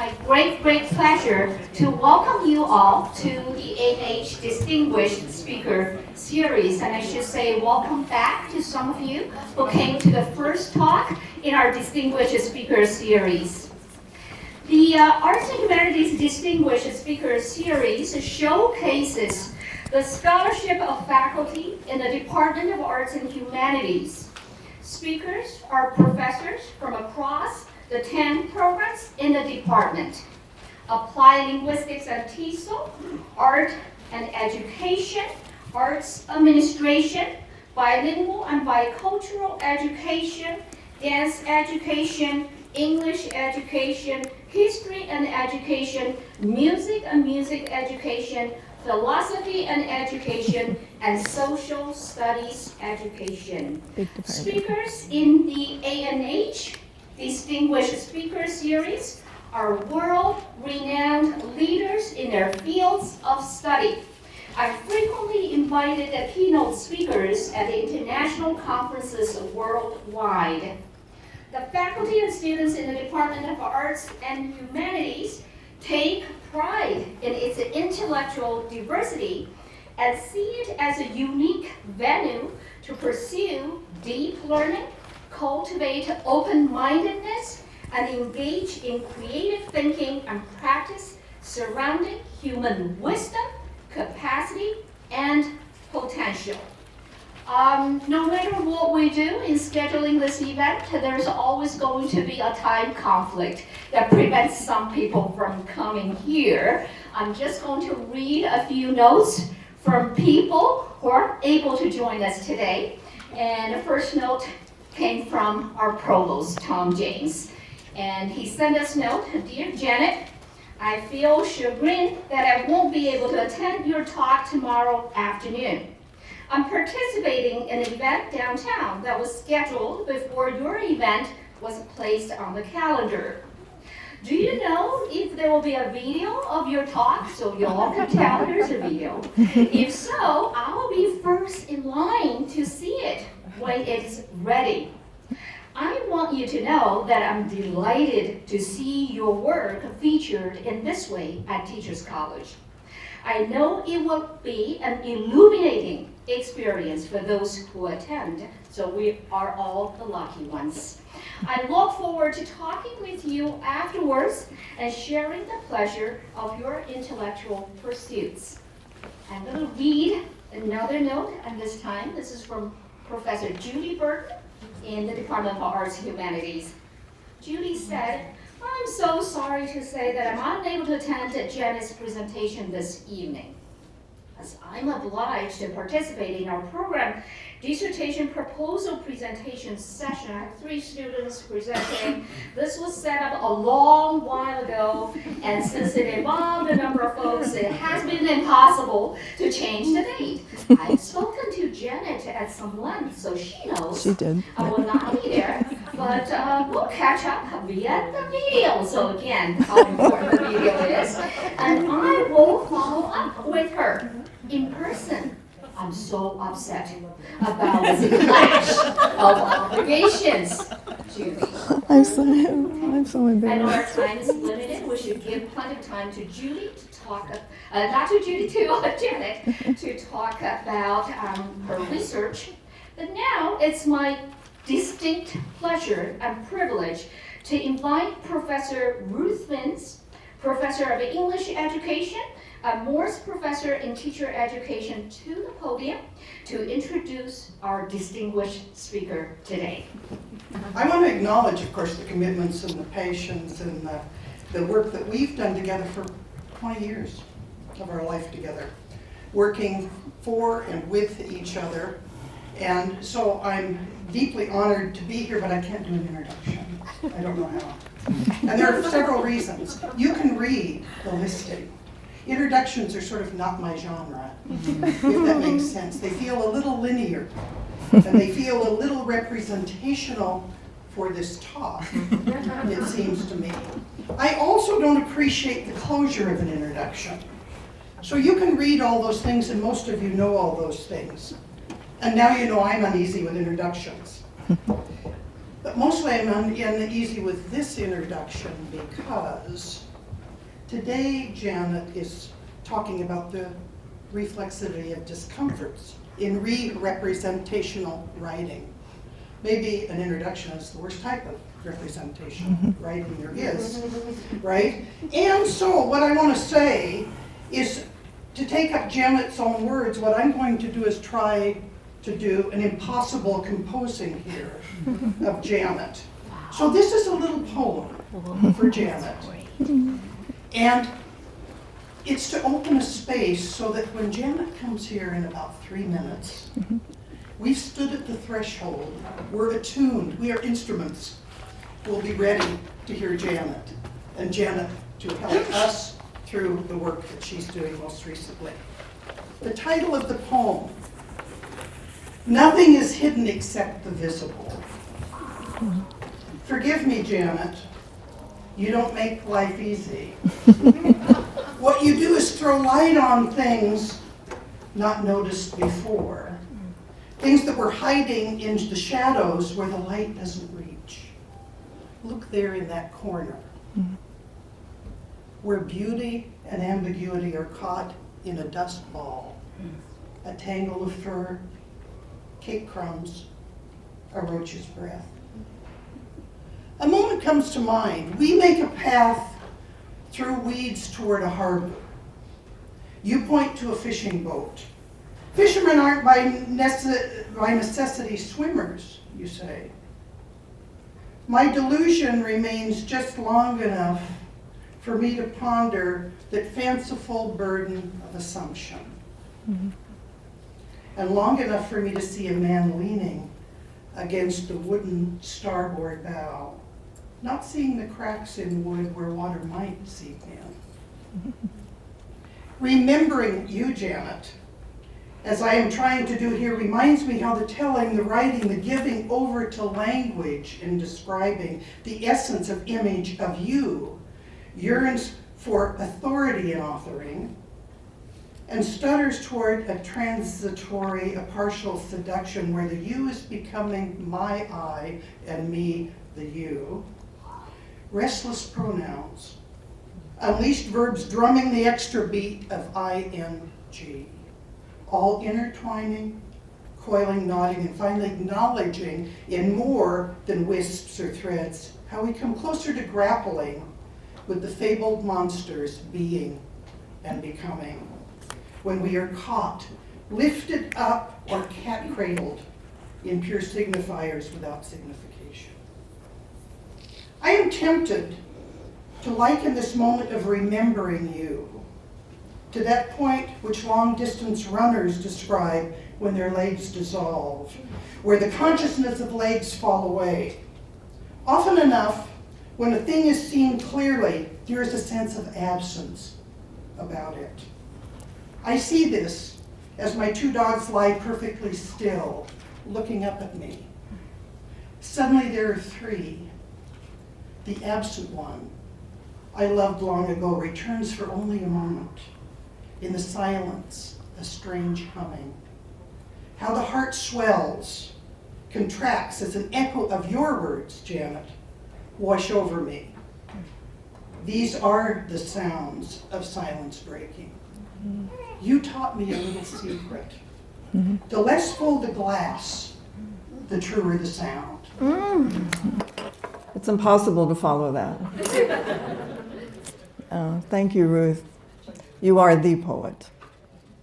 my great pleasure to welcome you all to the ANH Distinguished Speaker Series. And I should say welcome back to some of you who came to the first talk in our Distinguished Speaker Series. The Arts and Humanities Distinguished Speaker Series showcases the scholarship of faculty in the Department of Arts and Humanities. Speakers are professors from across the 10 programs in the department: Applied Linguistics and TESOL, Art and Education, Arts Administration, Bilingual and Bicultural Education, Dance Education, English Education, History and Education, Music and Music Education, Philosophy and Education, and Social Studies Education. Speakers in the ANH Distinguished Speaker Series are world-renowned leaders in their fields of study. I frequently invited the keynote speakers at the international conferences worldwide. The faculty and students in the Department of Arts and Humanities take pride in its intellectual diversity and see it as a unique venue to pursue deep learning, cultivate open-mindedness, and engage in creative thinking and practice surrounding human wisdom, capacity, and potential. No matter what we do in scheduling this event, there's always going to be a time conflict that prevents some people from coming here. I'm just going to read a few notes from people who are able to join us today. And the first note came from our provost, Tom James. And he sent us a note: "Dear Janet, I feel chagrined that I won't be able to attend your talk tomorrow afternoon. I'm participating in an event downtown that was scheduled before your event was placed on the calendar. Do you know if there will be a video of your talk so you all can tell there's a video? If so, I will be first in line to see it when it's ready. I want you to know that I'm delighted to see your work featured in this way at Teachers College. I know it will be an illuminating experience for those who attend, so we are all the lucky ones. I look forward to talking with you afterwards and sharing the pleasure of your intellectual pursuits." I'm going to read another note, and this time this is from Professor Judy Burke in the Department of Arts and Humanities. Judy said, "I'm so sorry to say that I'm unable to attend Janet's presentation this evening. As I'm obliged to participate in our program dissertation proposal presentation session." I have 3 students presenting. This was set up a long while ago, and since it involved a number of folks, it has been impossible to change the date. I've spoken to Janet at some length, so she knows She did. I will not be there, but we'll catch up via the video. So again, how important the video is. And I will follow up with her in person. I'm so upset about this clash of obligations, Judy. I'm so I know our embarrassed. time is limited. We should give plenty of time to Judy to talk, not to Judy, to Janet, to talk about her research. But now it's my distinct pleasure and privilege to invite Professor Ruth Vince, Professor of English Education, a Morse Professor in Teacher Education, to the podium to introduce our distinguished speaker today. I want to acknowledge, of course, the commitments and the patience and the work that we've done together for 20 years of our life together, working for and with each other. And so I'm deeply honored to be here, but I can't do an introduction. I don't know how. And there are several reasons. You can read the listing. Introductions are sort of not my genre, if that makes sense. They feel a little linear, and they feel a little representational for this talk, it seems to me. I also don't appreciate the closure of an introduction. So you can read all those things, and most of you know all those things. And now you know I'm uneasy with introductions. But mostly I'm uneasy with this introduction because Today, Janet is talking about the reflexivity of discomforts in representational writing. Maybe an introduction is the worst type of representation writing there is, right? And so what I want to say is, to take up Janet's own words, what I'm going to do is try to do an impossible composing here of Janet. So this is a little poem for Janet. And it's to open a space so that when Janet comes here in about 3 minutes, we've stood at the threshold, we're attuned, we are instruments. We'll be ready to hear Janet, and Janet to help us through the work that she's doing most recently. The title of the poem, Nothing is Hidden Except the Visible. Forgive me, Janet, you don't make life easy. What you do is throw light on things not noticed before, things that were hiding in the shadows where the light doesn't reach. Look there in that corner, where beauty and ambiguity are caught in a dust ball, a tangle of fur, cake crumbs, a roach's breath. A moment comes to mind. We make a path through weeds toward a harbor. You point to a fishing boat. Fishermen aren't by necessity swimmers, you say. My delusion remains just long enough for me to ponder that fanciful burden of assumption. And long enough for me to see a man leaning against the wooden starboard bow, not seeing the cracks in wood where water might seep in. Remembering you, Janet, as I am trying to do here, reminds me how the telling, the writing, the giving over to language in describing the essence of image of you yearns for authority in authoring and stutters toward a transitory, a partial seduction where the you is becoming my I and me the you. Restless pronouns, unleashed verbs drumming the extra beat of ing, all intertwining, coiling, nodding, and finally acknowledging in more than wisps or threads how we come closer to grappling with the fabled monsters being and becoming, when we are caught, lifted up, or cat-cradled in pure signifiers without signification. I am tempted to liken this moment of remembering you to that point which long-distance runners describe when their legs dissolve, where the consciousness of legs fall away. Often enough, when a thing is seen clearly, there is a sense of absence about it. I see this as my 2 dogs lie perfectly still, looking up at me. Suddenly there are 3. The absent one, I loved long ago, returns for only a moment. In the silence, a strange humming. How the heart swells, contracts as an echo of your words, Janet, wash over me. These are the sounds of silence breaking. You taught me a little secret. The less full the glass, the truer the sound. It's impossible to follow that. Thank you, Ruth. You are the poet.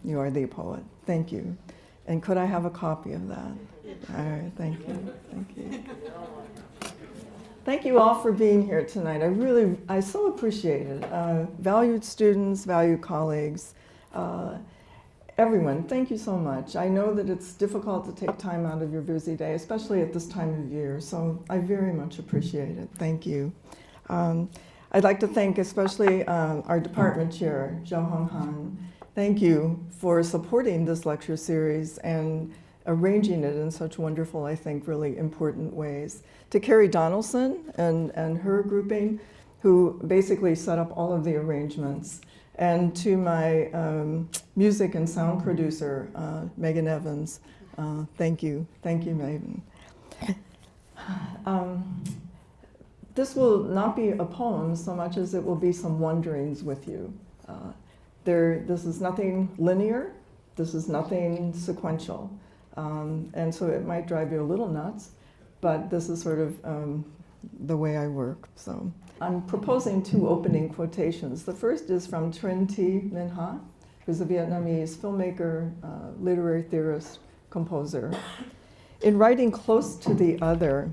You are the poet. Thank you. And could I have a copy of that? All right, thank you. Thank you. Thank you all for being here tonight. I so appreciate it. Valued students, valued colleagues, everyone, thank you so much. I know that it's difficult to take time out of your busy day, especially at this time of year, so I very much appreciate it. Thank you. I'd like to thank especially our department chair, Zhao Hong Han. Thank you for supporting this lecture series and arranging it in such wonderful, I think, really important ways. To Carrie Donaldson and her grouping, who basically set up all of the arrangements. And to my music and sound producer, Megan Evans. Thank you. Thank you, Megan. this will not be a poem so much as it will be some wanderings with you. This is nothing linear, this is nothing sequential, and so it might drive you a little nuts, but this is sort of the way I work. So I'm proposing 2 opening quotations. The first is from Trinh T. Minh Ha, who's a Vietnamese filmmaker, literary theorist, composer. In writing close to the other,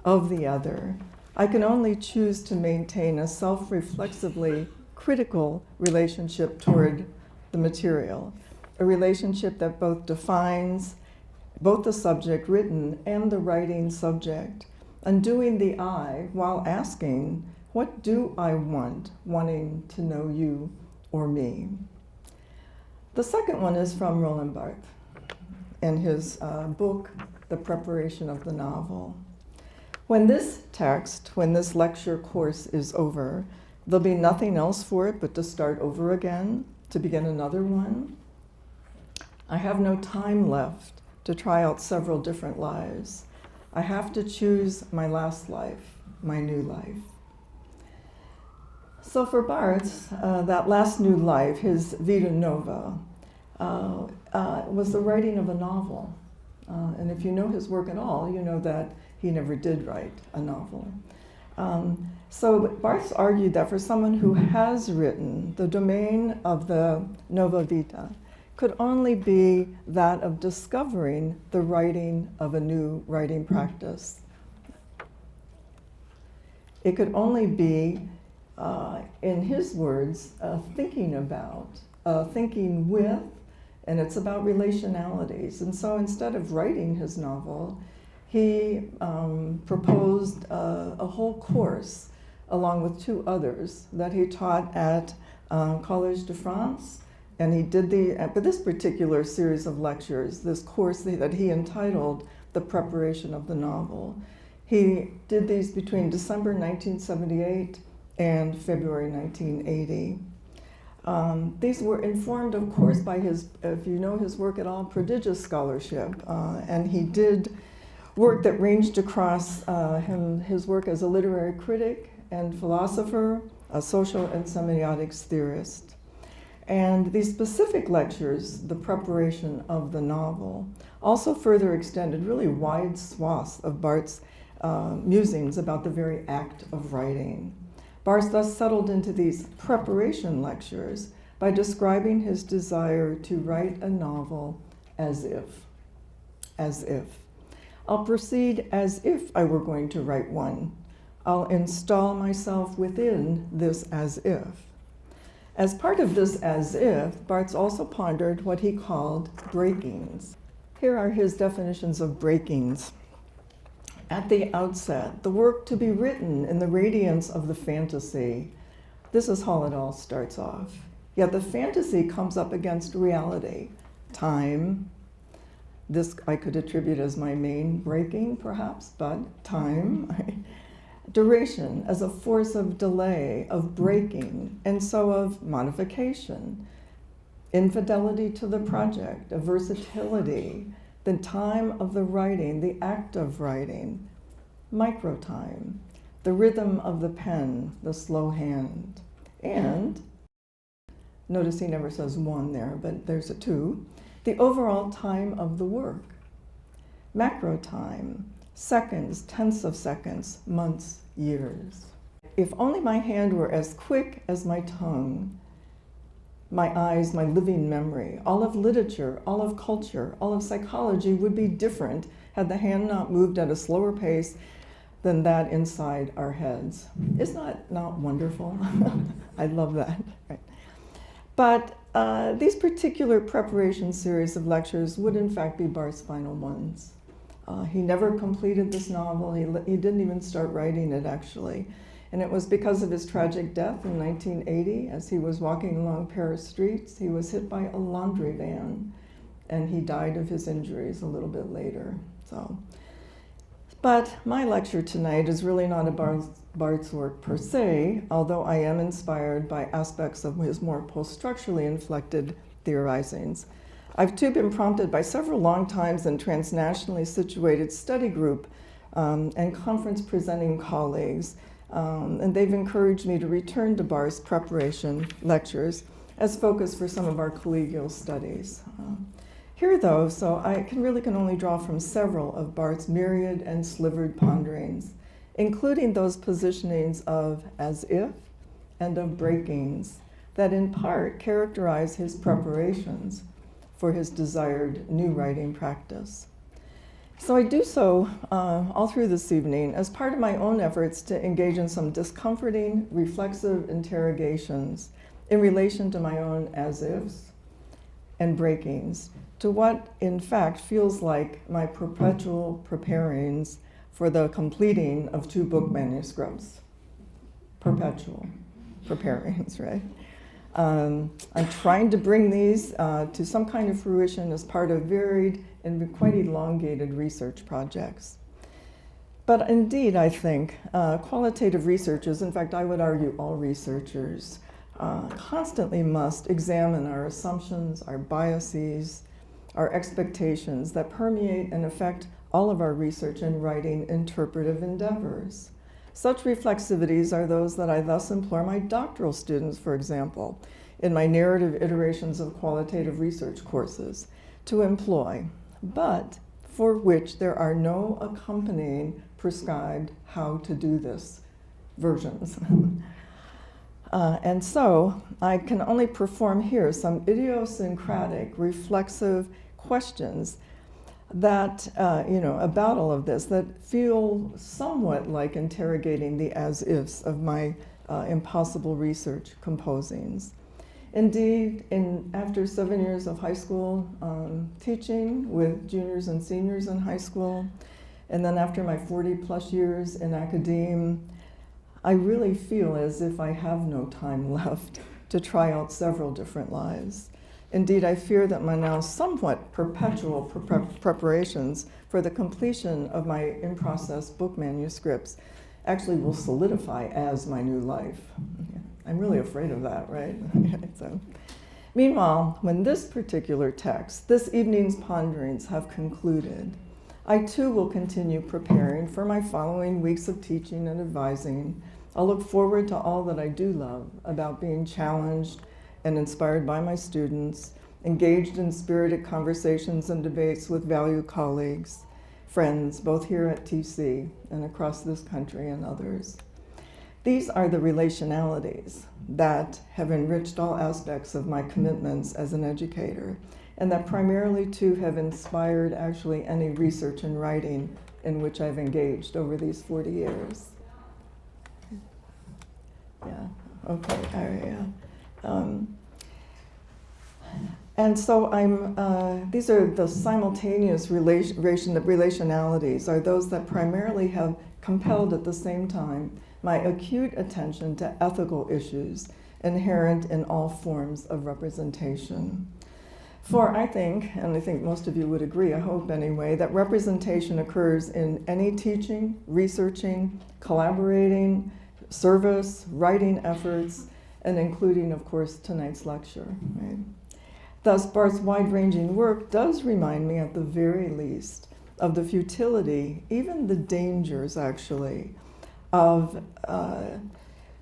of the other, I can only choose to maintain a self-reflexively critical relationship toward the material, a relationship that both defines both the subject written and the writing subject, undoing the I while asking, what do I want, wanting to know you or me? The second one is from Roland Barthes in his book, The Preparation of the Novel. When this text, when this lecture course is over, there'll be nothing else for it but to start over again, to begin another one. I have no time left to try out several different lives. I have to choose my last life, my new life. So for Barthes, that last new life, his vita nova, was the writing of a novel. And if you know his work at all, you know that he never did write a novel. So Barthes argued that for someone who has written, the domain of the nova vita could only be that of discovering the writing of a new writing practice. It could only be, in his words, thinking about, thinking with, and it's about relationalities. And so instead of writing his novel, he proposed a whole course along with 2 others that he taught at Collège de France. And he did but this particular series of lectures, this course that he entitled The Preparation of the Novel. He did these between December 1978 and February 1980. These were informed, of course, by his, if you know his work at all, prodigious scholarship. And he did work that ranged across his work as a literary critic and philosopher, a social and semiotics theorist. And these specific lectures, the preparation of the novel, also further extended really wide swaths of Barthes' musings about the very act of writing. Barthes thus settled into these preparation lectures by describing his desire to write a novel as if. I'll proceed as if I were going to write one. I'll install myself within this as if. As part of this as if, Barthes also pondered what he called breakings. Here are his definitions of breakings. At the outset, the work to be written in the radiance of the fantasy. This is how it all starts off. Yet the fantasy comes up against reality, time. This I could attribute as my main breaking, perhaps, but time. Duration as a force of delay, of breaking, and so of modification. Infidelity to the project, of versatility, the time of the writing, the act of writing, microtime, the rhythm of the pen, the slow hand, and, notice he never says one there, but there's a 2, the overall time of the work, macro time, seconds, tenths of seconds, months, years. If only my hand were as quick as my tongue, my eyes, my living memory, all of literature, all of culture, all of psychology would be different had the hand not moved at a slower pace than that inside our heads. Isn't that not wonderful? I love that. Right. But these particular preparation series of lectures would in fact be Barthes' final ones. He never completed this novel. He didn't even start writing it, actually. And it was because of his tragic death in 1980. As he was walking along Paris streets, he was hit by a laundry van, and he died of his injuries a little bit later. But my lecture tonight is really not about Barthes' work per se, although I am inspired by aspects of his more post-structurally inflected theorizings. I've too been prompted by several long times and transnationally situated study group and conference presenting colleagues. And they've encouraged me to return to Barthes' preparation lectures as focus for some of our collegial studies. Here, though, so I can only draw from several of Barthes' myriad and slivered ponderings, including those positionings of as if and of breakings that in part characterize his preparations for his desired new writing practice. So I do so all through this evening as part of my own efforts to engage in some discomforting, reflexive interrogations in relation to my own as-ifs and breakings, to what in fact feels like my perpetual preparings for the completing of 2 book manuscripts. Perpetual preparings, right? I'm trying to bring these to some kind of fruition as part of varied and quite elongated research projects. But indeed, I think qualitative researchers, in fact, I would argue all researchers, constantly must examine our assumptions, our biases, our expectations that permeate and affect all of our research and writing interpretive endeavors. Such reflexivities are those that I thus implore my doctoral students, for example, in my narrative iterations of qualitative research courses, to employ, but for which there are no accompanying prescribed how to do this versions. And so I can only perform here some idiosyncratic reflexive questions that, about all of this, that feel somewhat like interrogating the as-ifs of my impossible research composings. Indeed, after 7 years of high school teaching with juniors and seniors in high school, and then after my 40-plus years in academia, I really feel as if I have no time left to try out several different lives. Indeed, I fear that my now somewhat perpetual preparations for the completion of my in-process book manuscripts actually will solidify as my new life. I'm really afraid of that, right? So, meanwhile, when this particular text, this evening's ponderings have concluded, I too will continue preparing for my following weeks of teaching and advising. I'll look forward to all that I do love about being challenged and inspired by my students, engaged in spirited conversations and debates with valued colleagues, friends, both here at TC and across this country and others. These are the relationalities that have enriched all aspects of my commitments as an educator, and that primarily too have inspired actually any research and writing in which I've engaged over these 40 years. Yeah, okay, all right, yeah. And so these are the simultaneous relationalities, are those that primarily have compelled at the same time my acute attention to ethical issues inherent in all forms of representation. For I think, and I think most of you would agree, I hope anyway, that representation occurs in any teaching, researching, collaborating, service, writing efforts, and including, of course, tonight's lecture. Right? Thus, Barthes' wide-ranging work does remind me, at the very least, of the futility, even the dangers, actually, of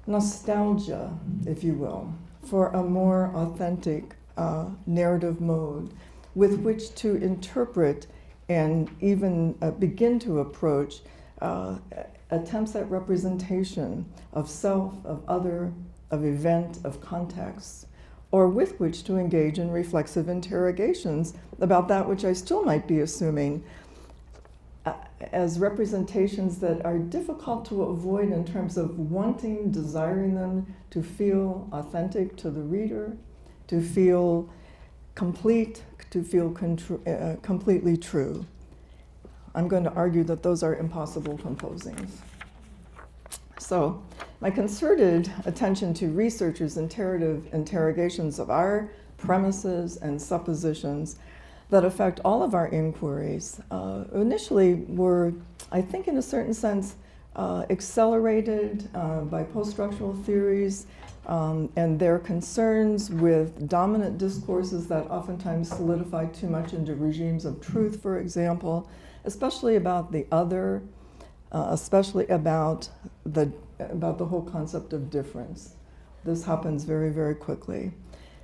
nostalgia, if you will, for a more authentic narrative mode with which to interpret and even begin to approach attempts at representation of self, of other, of event, of context, or with which to engage in reflexive interrogations about that which I still might be assuming as representations that are difficult to avoid in terms of wanting, desiring them to feel authentic to the reader, to feel complete, to feel completely true. I'm going to argue that those are impossible composings. So, my concerted attention to researchers' interrogations of our premises and suppositions that affect all of our inquiries initially were, I think in a certain sense, accelerated by post-structural theories and their concerns with dominant discourses that oftentimes solidify too much into regimes of truth, for example, especially about the other, especially about the whole concept of difference. This happens very, very quickly.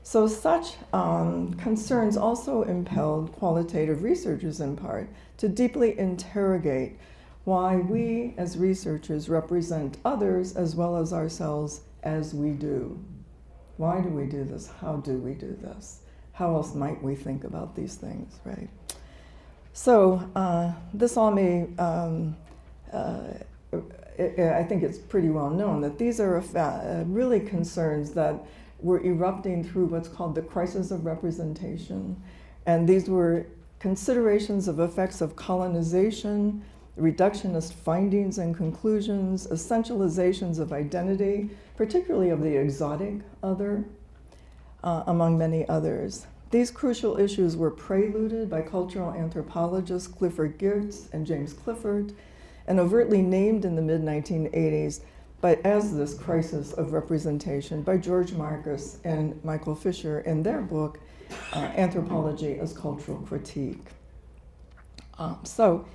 So such concerns also impelled qualitative researchers in part to deeply interrogate why we as researchers represent others as well as ourselves as we do. Why do we do this? How do we do this? How else might we think about these things, right? So this all may, I think it's pretty well known that these are really concerns that were erupting through what's called the crisis of representation. And these were considerations of effects of colonization, reductionist findings and conclusions, essentializations of identity, particularly of the exotic other, among many others. These crucial issues were preluded by cultural anthropologists Clifford Geertz and James Clifford, and overtly named in the mid-1980s as this crisis of representation by George Marcus and Michael Fisher in their book, Anthropology as Cultural Critique. So,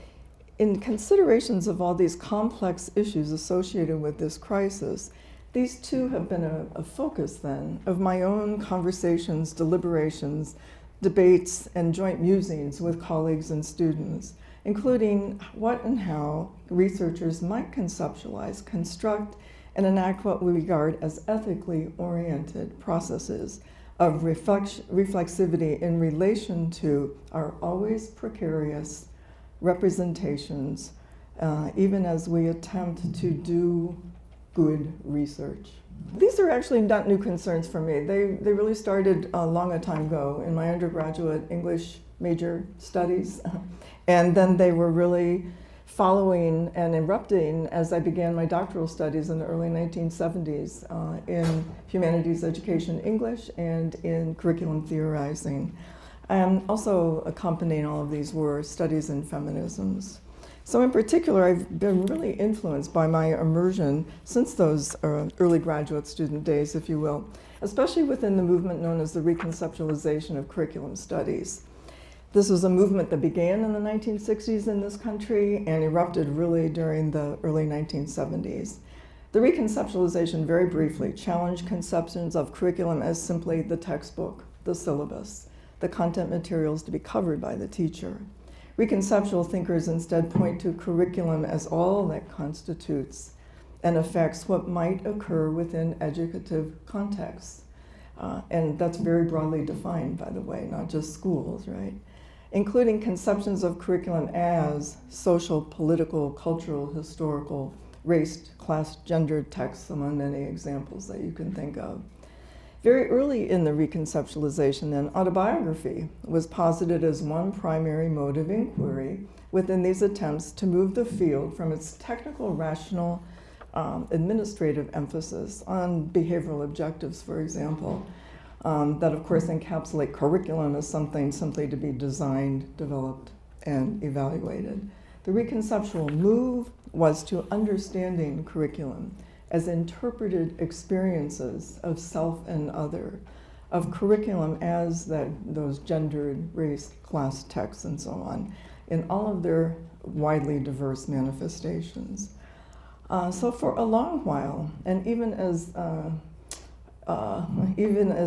in considerations of all these complex issues associated with this crisis, these two have been a focus then of my own conversations, deliberations, debates, and joint musings with colleagues and students, including what and how researchers might conceptualize, construct, and enact what we regard as ethically oriented processes of reflexivity in relation to our always precarious representations, even as we attempt to do good research. These are actually not new concerns for me. They really started a long time ago in my undergraduate English major studies. And then they were really following and erupting as I began my doctoral studies in the early 1970s in Humanities education English and in curriculum theorizing. And also accompanying all of these were studies in feminisms. So in particular, I've been really influenced by my immersion since those early graduate student days, if you will, especially within the movement known as the Reconceptualization of curriculum studies. This was a movement that began in the 1960s in this country and erupted really during the early 1970s. The Reconceptualization, very briefly, challenged conceptions of curriculum as simply the textbook, the syllabus, the content materials to be covered by the teacher. Reconceptual thinkers instead point to curriculum as all that constitutes and affects what might occur within educative contexts. And that's very broadly defined, by the way, not just schools, right? Including conceptions of curriculum as social, political, cultural, historical, race, class, gendered texts, among many examples that you can think of. Very early in the Reconceptualization, then, autobiography was posited as one primary mode of inquiry within these attempts to move the field from its technical, rational, administrative emphasis on behavioral objectives, for example, that of course encapsulate curriculum as something simply to be designed, developed, and evaluated. The reconceptual move was to understanding curriculum as interpreted experiences of self and other, of curriculum as those gendered, race, class texts and so on, in all of their widely diverse manifestations. So for a long while, and even as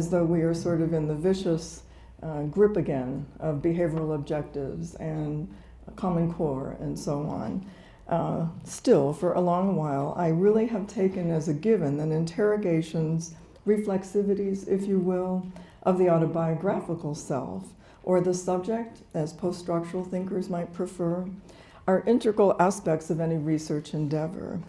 though we are sort of in the vicious grip again of behavioral objectives and Common Core and so on, still, for a long while, I really have taken as a given that interrogations, reflexivities, if you will, of the autobiographical self, or the subject, as post-structural thinkers might prefer, are integral aspects of any research endeavor.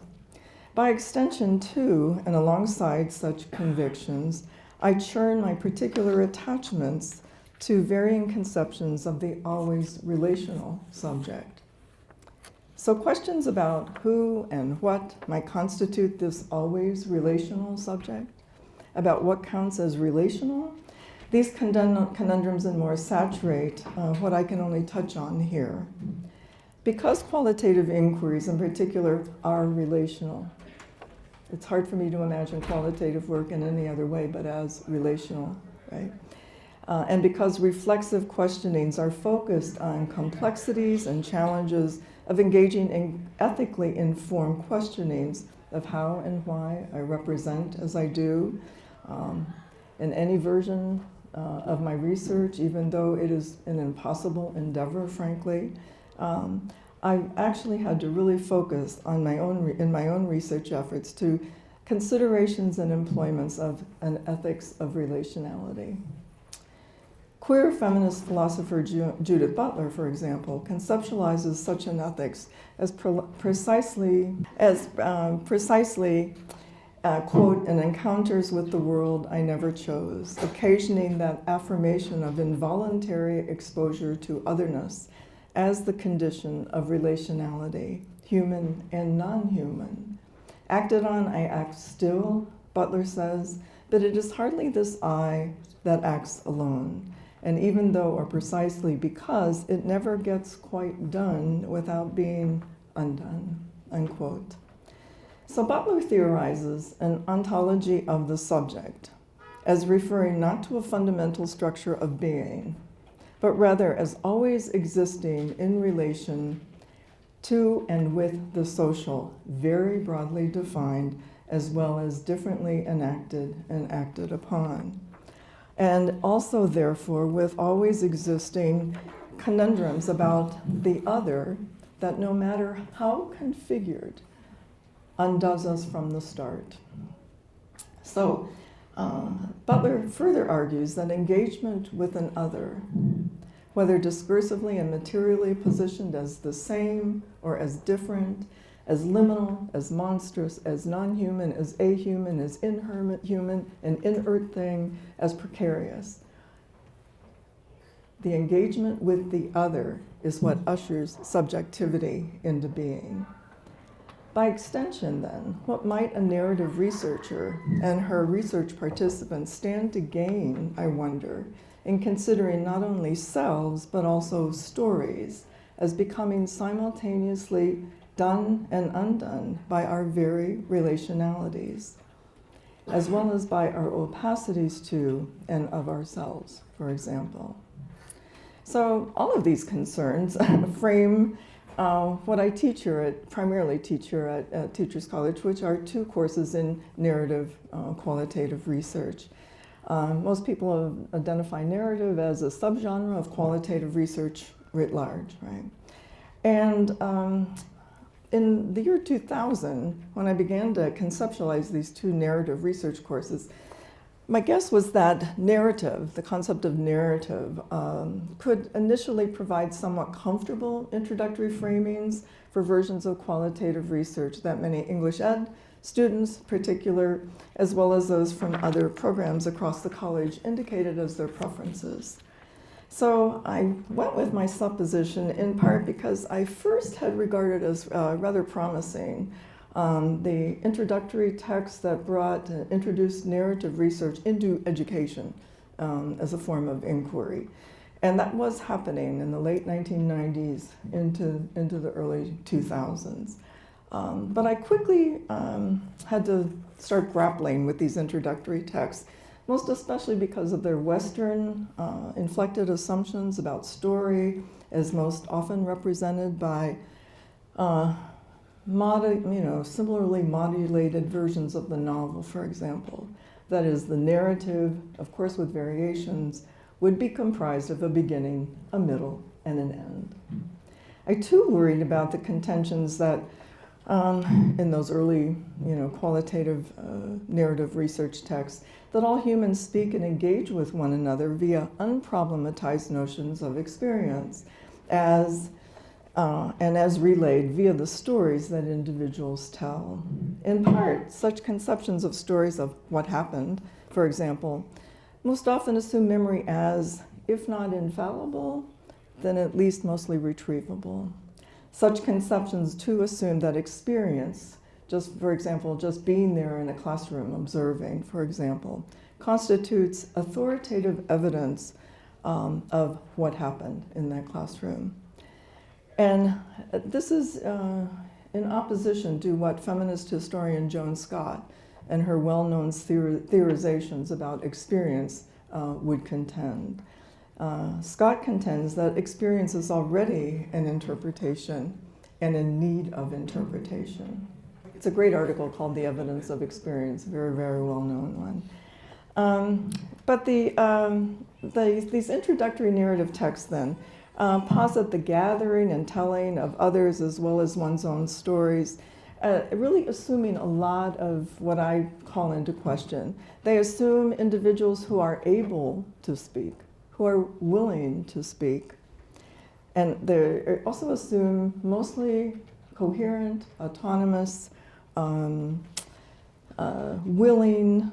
By extension, too, and alongside such convictions, I churn my particular attachments to varying conceptions of the always relational subject. So questions about who and what might constitute this always relational subject, about what counts as relational, these conundrums and more saturate what I can only touch on here. Because qualitative inquiries in particular are relational, it's hard for me to imagine qualitative work in any other way but as relational, right? And because reflexive questionings are focused on complexities and challenges of engaging in ethically informed questionings of how and why I represent as I do in any version of my research, even though it is an impossible endeavor, frankly. I actually had to really focus on in my own research efforts to considerations and employments of an ethics of relationality. Queer feminist philosopher Judith Butler, for example, conceptualizes such an ethics as precisely, quote, an encounters with the world I never chose, occasioning that affirmation of involuntary exposure to otherness as the condition of relationality, human and non-human. Acted on, I act still, Butler says, but it is hardly this I that acts alone. And even though, or precisely because, it never gets quite done without being undone, unquote. So Butler theorizes an ontology of the subject as referring not to a fundamental structure of being, but rather as always existing in relation to and with the social, very broadly defined, as well as differently enacted and acted upon. And also, therefore, with always existing conundrums about the other that, no matter how configured, undoes us from the start. So, Butler further argues that engagement with an other, whether discursively and materially positioned as the same or as different, as liminal, as monstrous, as non-human, as ahuman, as inhuman, an inert thing, as precarious. The engagement with the other is what ushers subjectivity into being. By extension, then, what might a narrative researcher and her research participants stand to gain, I wonder, in considering not only selves, but also stories as becoming simultaneously done and undone by our very relationalities, as well as by our opacities to and of ourselves, for example. So all of these concerns frame what I primarily teach here at Teachers College, which are 2 courses in narrative qualitative research. Most people identify narrative as a subgenre of qualitative research writ large, right? And in the year 2000, when I began to conceptualize these 2 narrative research courses, my guess was that narrative, the concept of narrative, could initially provide somewhat comfortable introductory framings for versions of qualitative research that many English ed students in particular, as well as those from other programs across the college, indicated as their preferences. So I went with my supposition in part because I first had regarded as rather promising the introductory text that introduced narrative research into education as a form of inquiry. And that was happening in the late 1990s into the early 2000s. But I quickly had to start grappling with these introductory texts, most especially because of their Western inflected assumptions about story, as most often represented by similarly modulated versions of the novel, for example. That is, the narrative, of course with variations, would be comprised of a beginning, a middle, and an end. I too worried about the contentions that in those early, qualitative narrative research texts, that all humans speak and engage with one another via unproblematized notions of experience, as relayed via the stories that individuals tell. In part, such conceptions of stories of what happened, for example, most often assume memory as, if not infallible, then at least mostly retrievable. Such conceptions too assume that experience, just being there in a classroom observing, for example, constitutes authoritative evidence of what happened in that classroom. And this is in opposition to what feminist historian Joan Scott and her well-known theorizations about experience would contend. Scott contends that experience is already an interpretation and in need of interpretation. It's a great article called The Evidence of Experience, a very, very well-known one. But these introductory narrative texts then posit the gathering and telling of others as well as one's own stories, really assuming a lot of what I call into question. They assume individuals who are able to speak, who are willing to speak, and they also assume mostly coherent, autonomous, willing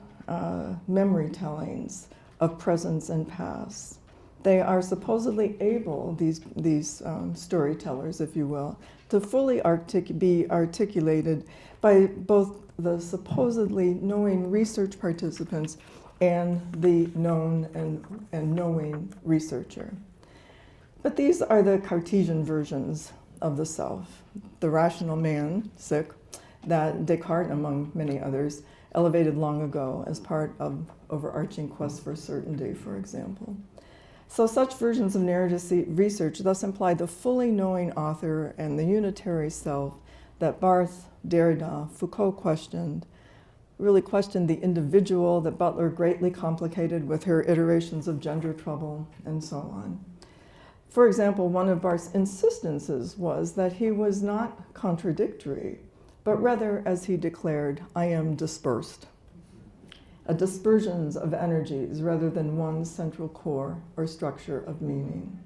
memory tellings of presence and past. They are supposedly able, these storytellers, if you will, to fully be articulated by both the supposedly knowing research participants and the known and knowing researcher. But these are the Cartesian versions of the self, the rational man, sick, that Descartes, among many others, elevated long ago as part of overarching quest for certainty, for example. So such versions of narrative research thus imply the fully knowing author and the unitary self that Barthes, Derrida, Foucault really questioned the individual, that Butler greatly complicated with her iterations of gender trouble, and so on. For example, one of Barthes' insistences was that he was not contradictory, but rather, as he declared, I am dispersed. A dispersions of energies rather than one central core or structure of meaning.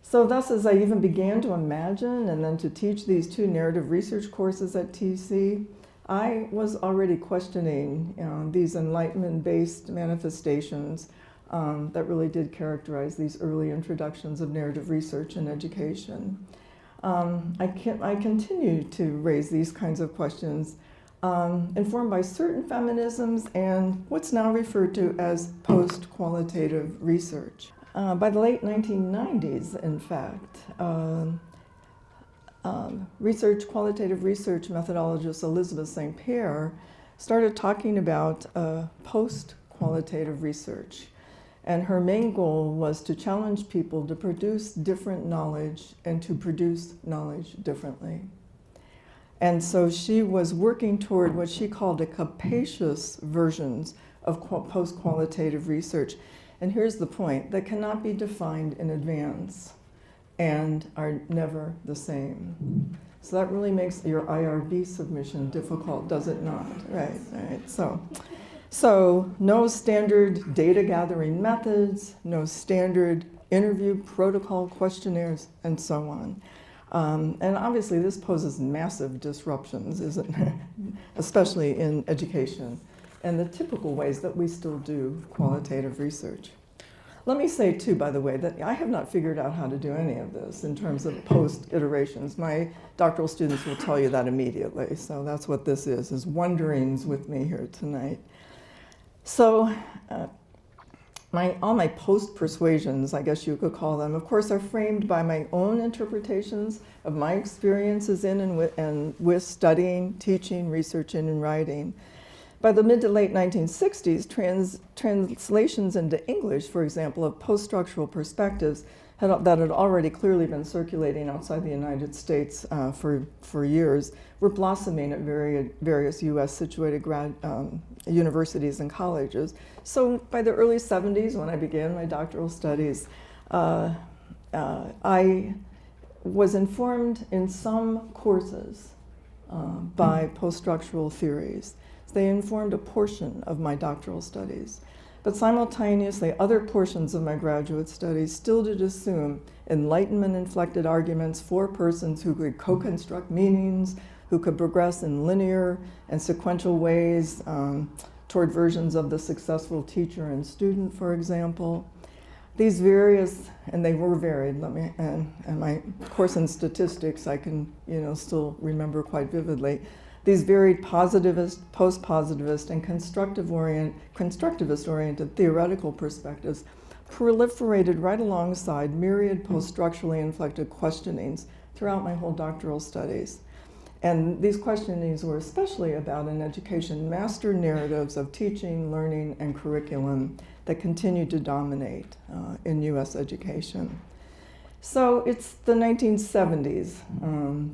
So thus, as I even began to imagine and then to teach these two narrative research courses at TC, I was already questioning these enlightenment-based manifestations that really did characterize these early introductions of narrative research in education. I continue to raise these kinds of questions informed by certain feminisms and what's now referred to as post-qualitative research. By the late 1990s, in fact, qualitative research methodologist Elizabeth St. Pierre started talking about post-qualitative research. And her main goal was to challenge people to produce different knowledge and to produce knowledge differently. And so she was working toward what she called a capacious versions of post-qualitative research. And here's the point, that cannot be defined in advance and are never the same. So that really makes your IRB submission difficult, does it not? Right. So no standard data gathering methods, no standard interview protocol questionnaires, and so on. And obviously this poses massive disruptions, isn't it? Especially in education and the typical ways that we still do qualitative research. Let me say too, by the way, that I have not figured out how to do any of this in terms of post-iterations. My doctoral students will tell you that immediately. So that's what this is wonderings with me here tonight. So all my post-persuasions, I guess you could call them, of course, are framed by my own interpretations of my experiences in and with studying, teaching, researching, and writing. By the mid to late 1960s, translations into English, for example, of post-structural perspectives that had already clearly been circulating outside the United States for years, were blossoming at various U.S. situated universities and colleges. So by the early 70s, when I began my doctoral studies, I was informed in some courses by post-structural theories. They informed a portion of my doctoral studies. But simultaneously, other portions of my graduate studies still did assume Enlightenment-inflected arguments for persons who could co-construct meanings, who could progress in linear and sequential ways toward versions of the successful teacher and student, for example. These various, and they were varied, and my course in statistics I can still remember quite vividly. These varied positivist, post-positivist, and constructivist-oriented theoretical perspectives proliferated right alongside myriad post-structurally inflected questionings throughout my whole doctoral studies. And these questionings were especially about in education master narratives of teaching, learning, and curriculum that continued to dominate in U.S. education. So it's the 1970s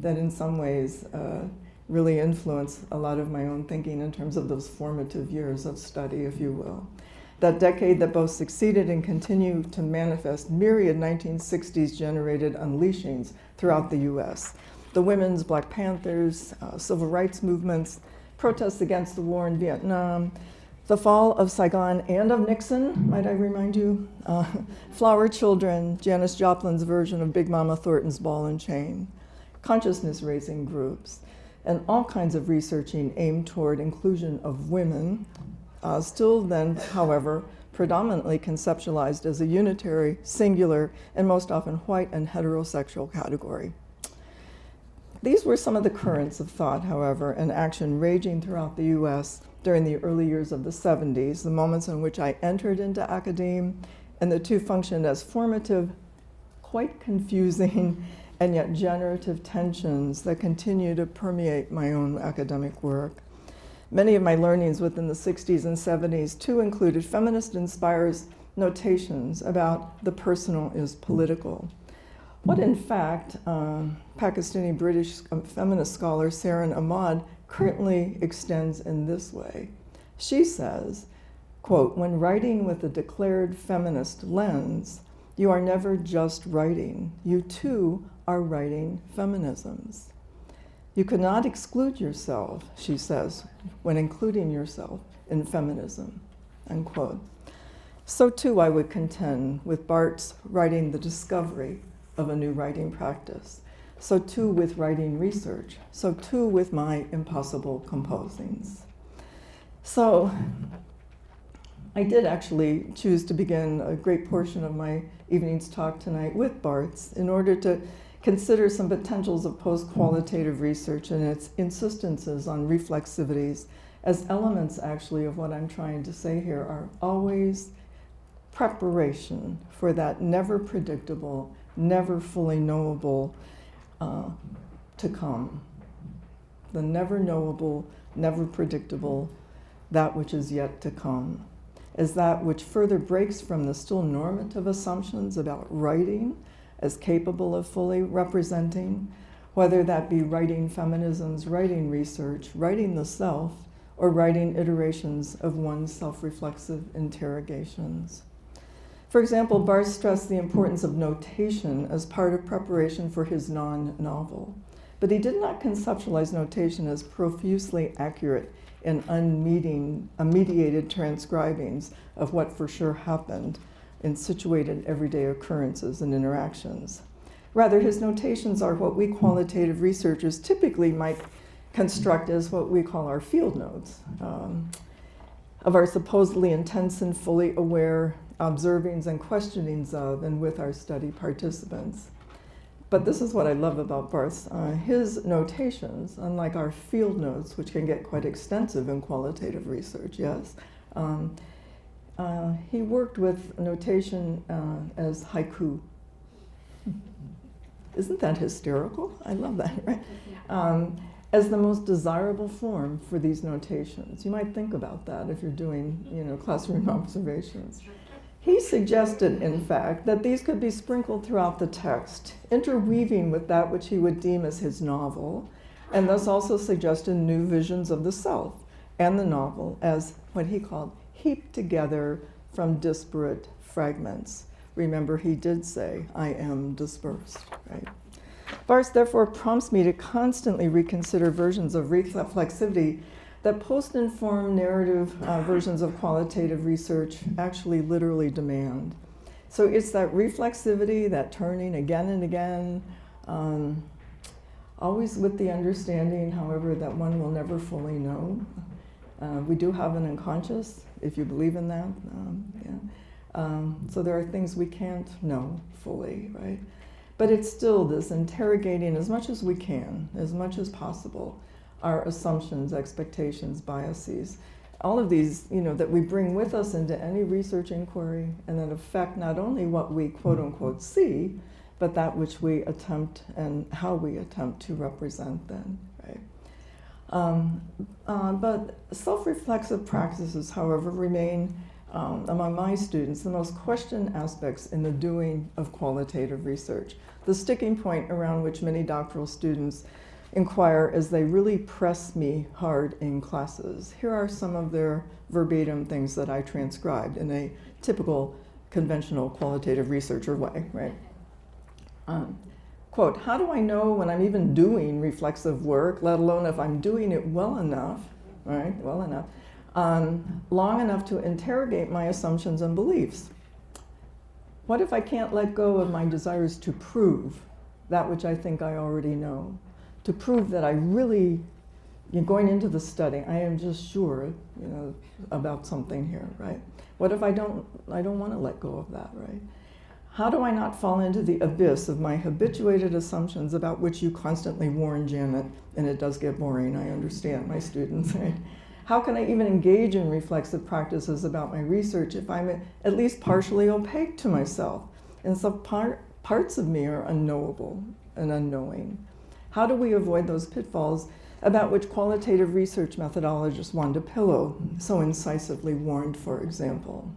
that in some ways really influenced a lot of my own thinking in terms of those formative years of study, if you will. That decade that both succeeded and continued to manifest myriad 1960s generated unleashings throughout the US. The women's, Black Panthers, civil rights movements, protests against the war in Vietnam, the fall of Saigon and of Nixon, might I remind you, Flower Children, Janis Joplin's version of Big Mama Thornton's Ball and Chain, consciousness-raising groups, and all kinds of researching aimed toward inclusion of women, still then, however, predominantly conceptualized as a unitary, singular, and most often white and heterosexual category. These were some of the currents of thought, however, and action raging throughout the US during the early years of the 70s, the moments in which I entered into academe, and the two functioned as formative, quite confusing, and yet generative tensions that continue to permeate my own academic work. Many of my learnings within the 60s and 70s too included feminist-inspired notations about the personal is political. What in fact, Pakistani-British feminist scholar Saran Ahmad currently extends in this way. She says, quote, "When writing with a declared feminist lens, you are never just writing. You too are writing feminisms. You could not exclude yourself," she says, "when including yourself in feminism," unquote. So too I would contend with Barthes writing the discovery of a new writing practice. So too with writing research. So too with my impossible composings. So I did actually choose to begin a great portion of my evening's talk tonight with Barthes in order to consider some potentials of post-qualitative research and its insistences on reflexivities as elements actually of what I'm trying to say here are always preparation for that never predictable, never fully knowable to come. The never knowable, never predictable, that which is yet to come, is that which further breaks from the still normative assumptions about writing as capable of fully representing, whether that be writing feminisms, writing research, writing the self, or writing iterations of one's self-reflexive interrogations. For example, Barthes stressed the importance of notation as part of preparation for his non-novel, but he did not conceptualize notation as profusely accurate and unmediated transcribings of what for sure happened in situated everyday occurrences and interactions. Rather, his notations are what we qualitative researchers typically might construct as what we call our field notes of our supposedly intense and fully aware observings and questionings of and with our study participants. But this is what I love about Barthes. His notations, unlike our field notes, which can get quite extensive in qualitative research, yes, he worked with notation as haiku. Isn't that hysterical? I love that, right? As the most desirable form for these notations. You might think about that if you're doing, classroom observations. He suggested, in fact, that these could be sprinkled throughout the text, interweaving with that which he would deem as his novel, and thus also suggested new visions of the self and the novel as what he called heaped together from disparate fragments. Remember, he did say, "I am dispersed," right? Barthes therefore prompts me to constantly reconsider versions of reflexivity that post-informed narrative versions of qualitative research actually literally demand. So it's that reflexivity, that turning again and again, always with the understanding, however, that one will never fully know. We do have an unconscious, if you believe in that. So there are things we can't know fully, right? But it's still this interrogating as much as we can, as much as possible, our assumptions, expectations, biases, all of these, that we bring with us into any research inquiry and that affect not only what we quote unquote see, but that which we attempt and how we attempt to represent them, right? But self-reflexive practices, however, remain among my students, the most questioned aspects in the doing of qualitative research, the sticking point around which many doctoral students inquire as they really press me hard in classes. Here are some of their verbatim things that I transcribed in a typical conventional qualitative researcher way, right? Quote, how do I know when I'm even doing reflexive work, let alone if I'm doing it well enough, right, well enough, long enough to interrogate my assumptions and beliefs? What if I can't let go of my desires to prove that which I think I already know? To prove that I really, going into the study, I am just sure, about something here, right? What if I don't want to let go of that, right? How do I not fall into the abyss of my habituated assumptions about which you constantly warn, Janet? And it does get boring, I understand, my students, right? How can I even engage in reflexive practices about my research if I'm at least partially opaque to myself? And some parts of me are unknowable and unknowing. How do we avoid those pitfalls about which qualitative research methodologist Wanda Pillow so incisively warned, for example?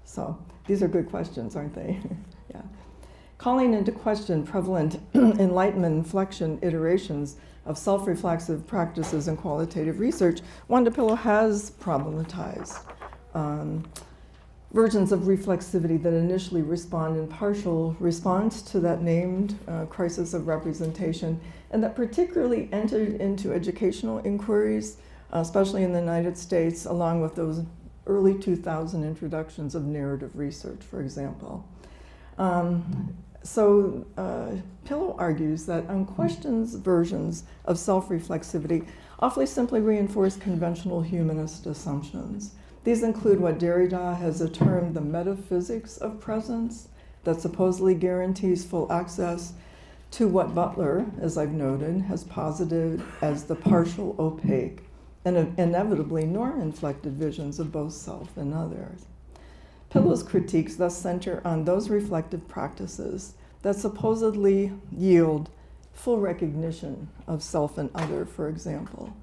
So these are good questions, aren't they? Yeah. Calling into question prevalent Enlightenment inflection iterations of self-reflexive practices in qualitative research, Wanda Pillow has problematized versions of reflexivity that initially respond in partial response to that named crisis of representation, and that particularly entered into educational inquiries, especially in the United States, along with those early 2000 introductions of narrative research, for example. So Pillow argues that unquestioned versions of self-reflexivity awfully simply reinforce conventional humanist assumptions. These include what Derrida has termed the metaphysics of presence that supposedly guarantees full access to what Butler, as I've noted, has posited as the partial opaque and inevitably norm-inflected visions of both self and others. Pillow's critiques thus center on those reflective practices that supposedly yield full recognition of self and other, for example.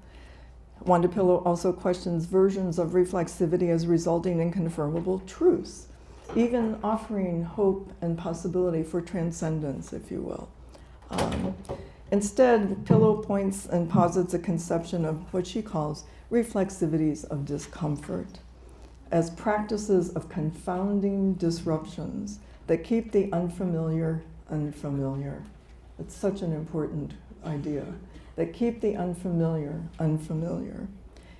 Wanda Pillow also questions versions of reflexivity as resulting in confirmable truths, even offering hope and possibility for transcendence, if you will. Instead, Pillow points and posits a conception of what she calls reflexivities of discomfort as practices of confounding disruptions that keep the unfamiliar unfamiliar. It's such an important idea, that keep the unfamiliar unfamiliar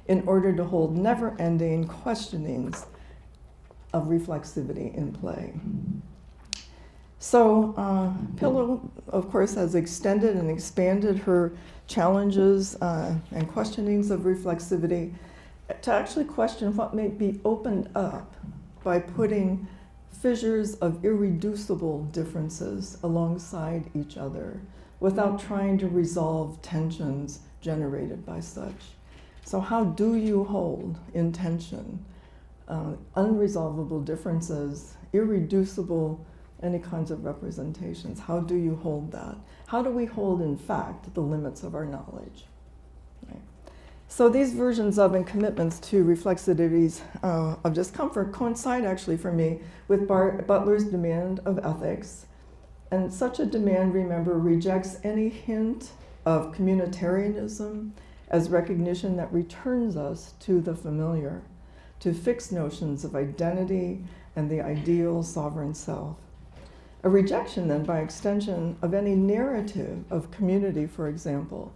in order to hold never-ending questionings of reflexivity in play. So Pillow, of course, has extended and expanded her challenges and questionings of reflexivity to actually question what may be opened up by putting fissures of irreducible differences alongside each other without trying to resolve tensions generated by such. So how do you hold in tension unresolvable differences, irreducible any kinds of representations? How do you hold that? How do we hold, in fact, the limits of our knowledge? Right. So these versions of and commitments to reflexivities of discomfort coincide actually for me with Butler's demand of ethics. And such a demand, remember, rejects any hint of communitarianism as recognition that returns us to the familiar, to fixed notions of identity and the ideal sovereign self. A rejection, then, by extension, of any narrative of community, for example,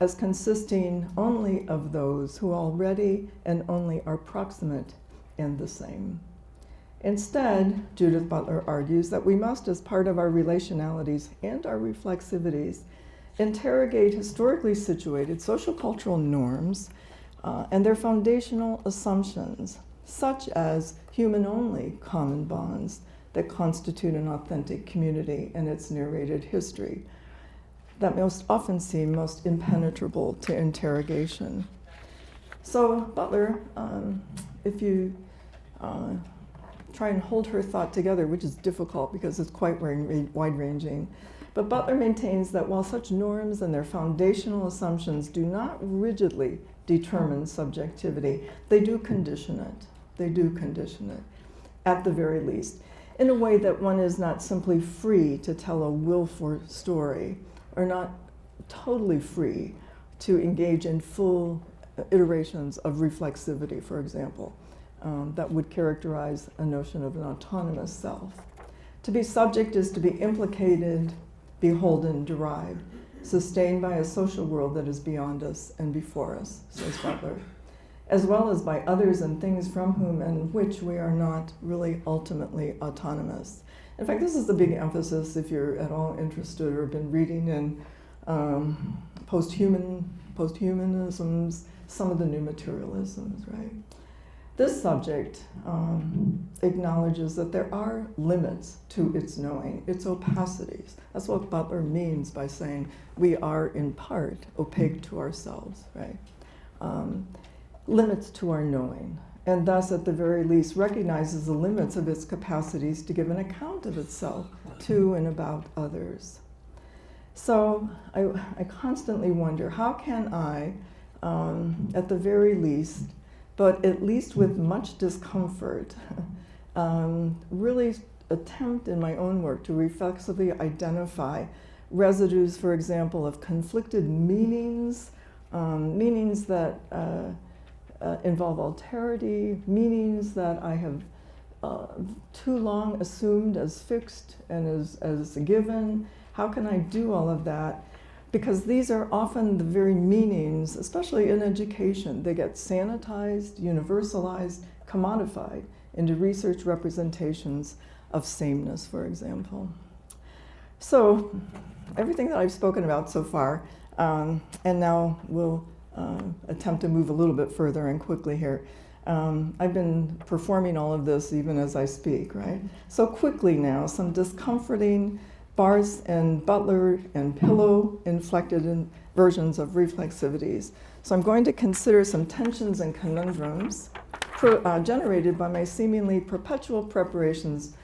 as consisting only of those who already and only are proximate and the same. Instead, Judith Butler argues that we must, as part of our relationalities and our reflexivities, interrogate historically situated social cultural norms and their foundational assumptions, such as human-only common bonds that constitute an authentic community and its narrated history, that most often seem most impenetrable to interrogation. So Butler, if you try and hold her thought together, which is difficult because it's quite wide-ranging, but Butler maintains that while such norms and their foundational assumptions do not rigidly determine subjectivity, they do condition it. They do condition it, at the very least, in a way that one is not simply free to tell a willful story, or not totally free to engage in full iterations of reflexivity, for example, that would characterize a notion of an autonomous self. To be subject is to be implicated, beholden, derived, sustained by a social world that is beyond us and before us, says Butler, as well as by others and things from whom and which we are not really ultimately autonomous. In fact, this is the big emphasis if you're at all interested or been reading in posthumanisms, some of the new materialisms, right? This subject acknowledges that there are limits to its knowing, its opacities. That's what Butler means by saying we are in part opaque to ourselves, right? Limits to our knowing, and thus at the very least recognizes the limits of its capacities to give an account of itself to and about others. So I constantly wonder, how can I, at the very least, but at least with much discomfort, really attempt in my own work to reflexively identify residues, for example, of conflicted meanings, meanings that involve alterity, meanings that I have too long assumed as fixed and as a given. How can I do all of that? Because these are often the very meanings, especially in education. They get sanitized, universalized, commodified into research representations of sameness, for example. So everything that I've spoken about so far, and now we'll attempt to move a little bit further and quickly here. I've been performing all of this even as I speak, right? So quickly now, some discomforting Barthes and Butler and Pillow inflected in versions of reflexivities. So I'm going to consider some tensions and conundrums generated by my seemingly perpetual preparations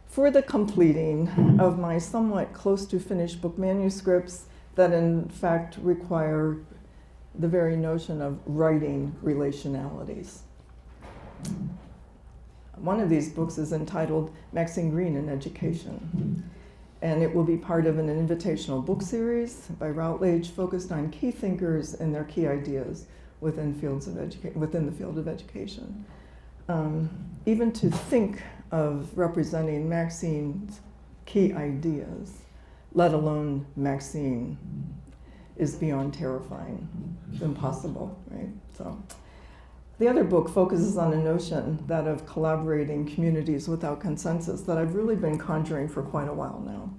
for the completing of my somewhat close to finished book manuscripts that in fact require the very notion of writing relationalities. One of these books is entitled Maxine Greene in Education, and it will be part of an invitational book series by Routledge focused on key thinkers and their key ideas within the field of education. Even to think of representing Maxine's key ideas, let alone Maxine, is beyond terrifying. It's impossible, right? So, the other book focuses on a notion, that of collaborating communities without consensus, that I've really been conjuring for quite a while now.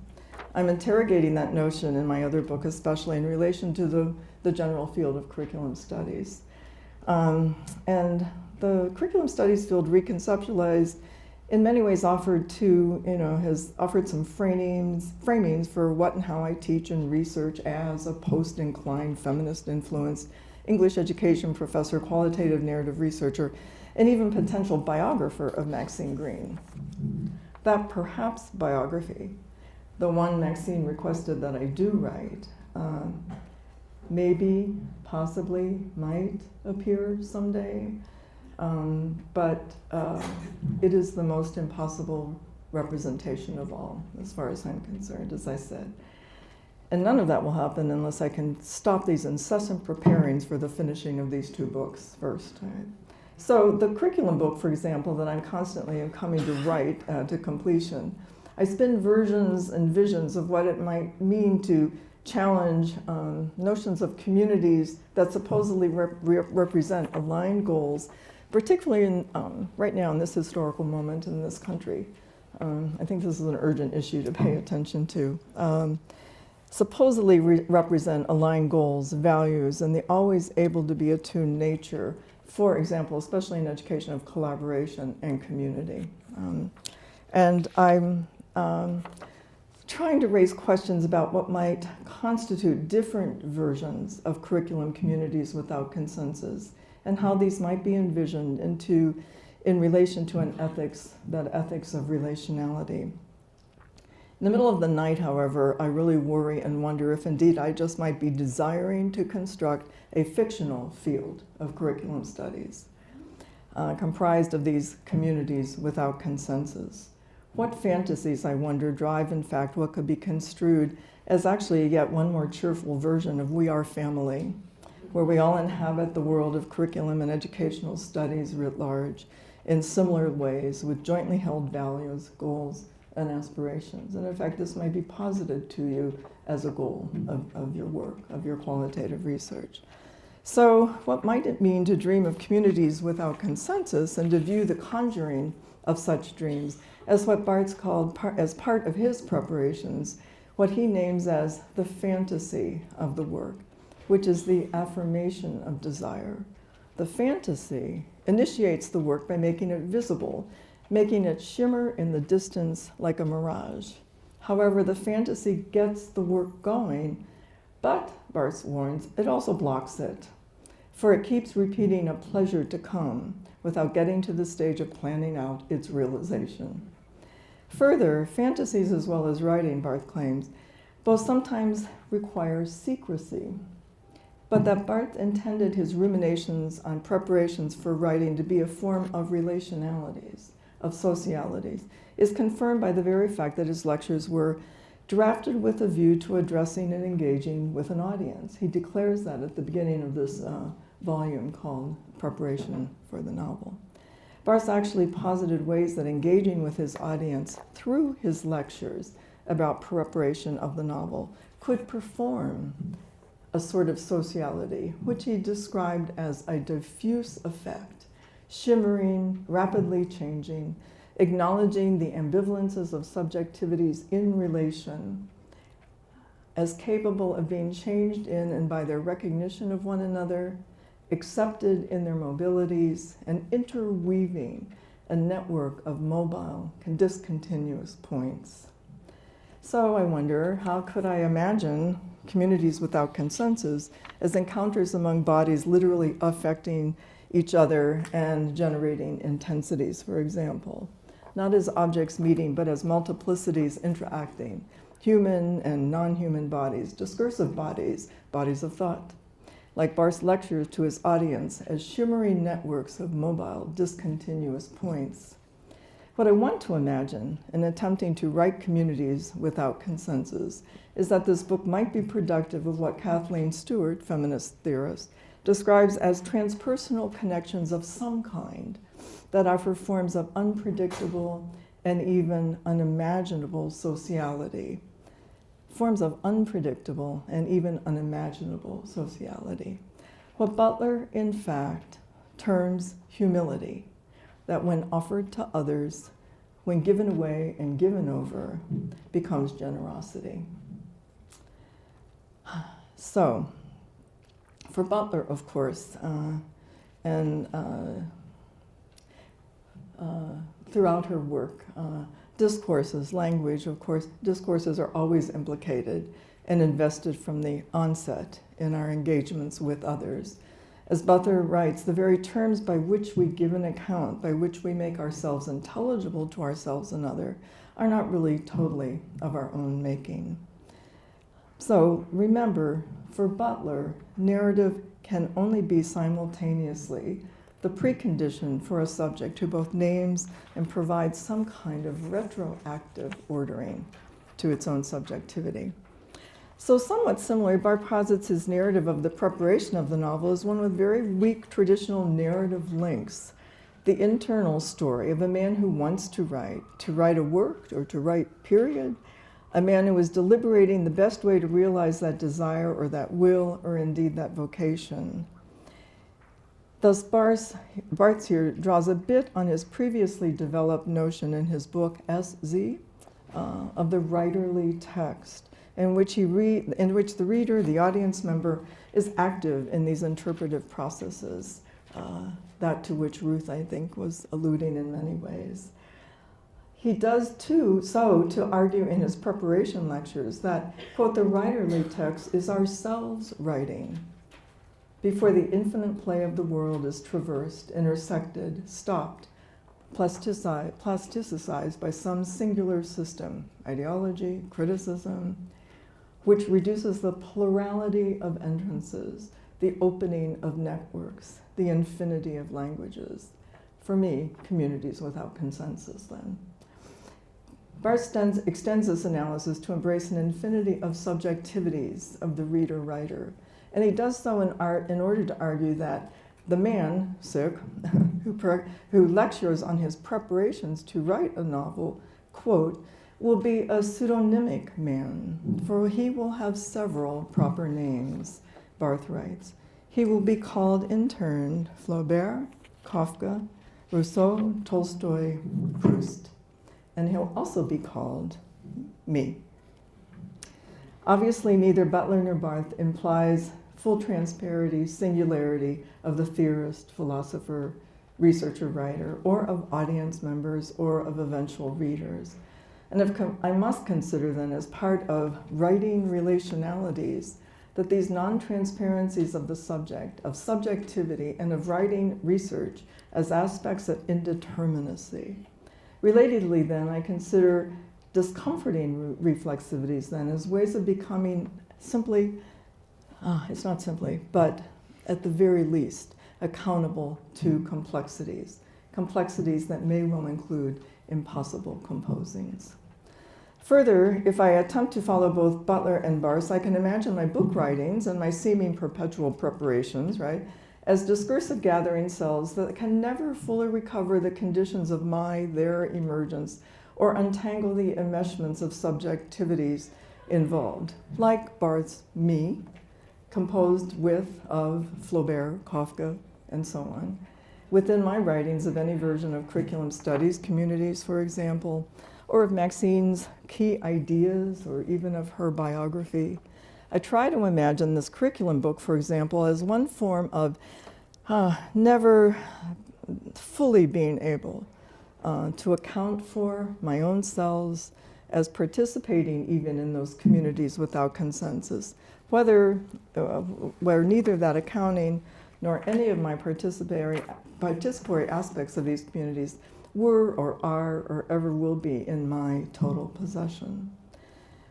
I'm interrogating that notion in my other book, especially in relation to the general field of curriculum studies. And the curriculum studies field, Reconceptualized, in many ways has offered some framings for what and how I teach and research as a post-inclined, feminist-influenced English education professor, qualitative narrative researcher, and even potential biographer of Maxine Greene. That perhaps biography, the one Maxine requested that I do write, maybe, possibly, might appear someday, but it is the most impossible representation of all, as far as I'm concerned, as I said. And none of that will happen unless I can stop these incessant preparings for the finishing of these two books first. Right? So the curriculum book, for example, that I'm constantly coming to write to completion, I spin versions and visions of what it might mean to challenge notions of communities that supposedly represent aligned goals, particularly in, right now in this historical moment in this country. I think this is an urgent issue to pay attention to. Supposedly represent aligned goals, values, and the always able to be attuned nature, for example, especially in education, of collaboration and community. And I'm trying to raise questions about what might constitute different versions of curriculum communities without consensus, and how these might be envisioned in relation to an ethics, that ethics of relationality. In the middle of the night, however, I really worry and wonder if indeed I just might be desiring to construct a fictional field of curriculum studies. comprised of these communities without consensus. What fantasies, I wonder, drive, in fact, what could be construed as actually yet one more cheerful version of We Are Family, where we all inhabit the world of curriculum and educational studies writ large in similar ways with jointly held values, goals, and aspirations. And in fact, this might be posited to you as a goal of your work, of your qualitative research. So what might it mean to dream of communities without consensus and to view the conjuring of such dreams as what Barthes called, as part of his preparations, what he names as the fantasy of the work, which is the affirmation of desire. The fantasy initiates the work by making it visible, making it shimmer in the distance like a mirage. However, the fantasy gets the work going, but, Barthes warns, it also blocks it, for it keeps repeating a pleasure to come without getting to the stage of planning out its realization. Further, fantasies as well as writing, Barthes claims, both sometimes require secrecy, but that Barthes intended his ruminations on preparations for writing to be a form of relationalities, of socialities, is confirmed by the very fact that his lectures were drafted with a view to addressing and engaging with an audience. He declares that at the beginning of this volume called Preparation for the Novel. Barthes actually posited ways that engaging with his audience through his lectures about preparation of the novel could perform a sort of sociality, which he described as a diffuse effect, shimmering, rapidly changing, acknowledging the ambivalences of subjectivities in relation, as capable of being changed in and by their recognition of one another, accepted in their mobilities, and interweaving a network of mobile, discontinuous points. So I wonder, how could I imagine communities without consensus as encounters among bodies literally affecting each other and generating intensities, for example? Not as objects meeting, but as multiplicities interacting, human and non-human bodies, discursive bodies, bodies of thought, like Barthes' lectures to his audience as shimmering networks of mobile, discontinuous points. What I want to imagine in attempting to write communities without consensus is that this book might be productive of what Kathleen Stewart, feminist theorist, describes as transpersonal connections of some kind that offer forms of unpredictable and even unimaginable sociality. Forms of unpredictable and even unimaginable sociality. What Butler, in fact, terms humility, that when offered to others, when given away and given over, becomes generosity. So, for Butler, of course, and throughout her work, discourses, language, of course, discourses are always implicated and invested from the onset in our engagements with others. As Butler writes, the very terms by which we give an account, by which we make ourselves intelligible to ourselves and other, are not really totally of our own making. So remember, for Butler, narrative can only be simultaneously the precondition for a subject who both names and provides some kind of retroactive ordering to its own subjectivity. So somewhat similarly, Barthes posits his narrative of the preparation of the novel as one with very weak traditional narrative links. The internal story of a man who wants to write a work or to write, period, a man who is deliberating the best way to realize that desire or that will or indeed that vocation. Thus, Barthes here draws a bit on his previously developed notion in his book, SZ, of the writerly text, in which the reader, the audience member, is active in these interpretive processes, that to which Ruth, I think, was alluding in many ways. He does, too, so to argue in his preparation lectures that, quote, the writerly text is ourselves writing, before the infinite play of the world is traversed, intersected, stopped, plasticized by some singular system, ideology, criticism, which reduces the plurality of entrances, the opening of networks, the infinity of languages, for me, communities without consensus then. Barthes extends this analysis to embrace an infinity of subjectivities of the reader-writer. And he does so in order to argue that the man, sick, who lectures on his preparations to write a novel, quote, will be a pseudonymic man, for he will have several proper names, Barthes writes. He will be called in turn Flaubert, Kafka, Rousseau, Tolstoy, Proust, and he'll also be called me. Obviously, neither Butler nor Barthes implies full transparency, singularity of the theorist, philosopher, researcher, writer, or of audience members, or of eventual readers. And I must consider then as part of writing relationalities that these non-transparencies of the subject, of subjectivity, and of writing research as aspects of indeterminacy. Relatedly then, I consider discomforting reflexivities then as ways of becoming simply, it's not simply, but at the very least, accountable to complexities that may well include impossible composings. Further, if I attempt to follow both Butler and Barthes, I can imagine my book writings and my seeming perpetual preparations, right, as discursive gathering cells that can never fully recover the conditions of their emergence or untangle the enmeshments of subjectivities involved, like Barthes' me, composed of Flaubert, Kafka, and so on. Within my writings of any version of curriculum studies, communities, for example, or of Maxine's key ideas, or even of her biography, I try to imagine this curriculum book, for example, as one form of never fully being able to account for my own selves as participating even in those communities without consensus, where neither that accounting nor any of my participatory aspects of these communities were or are or ever will be in my total possession.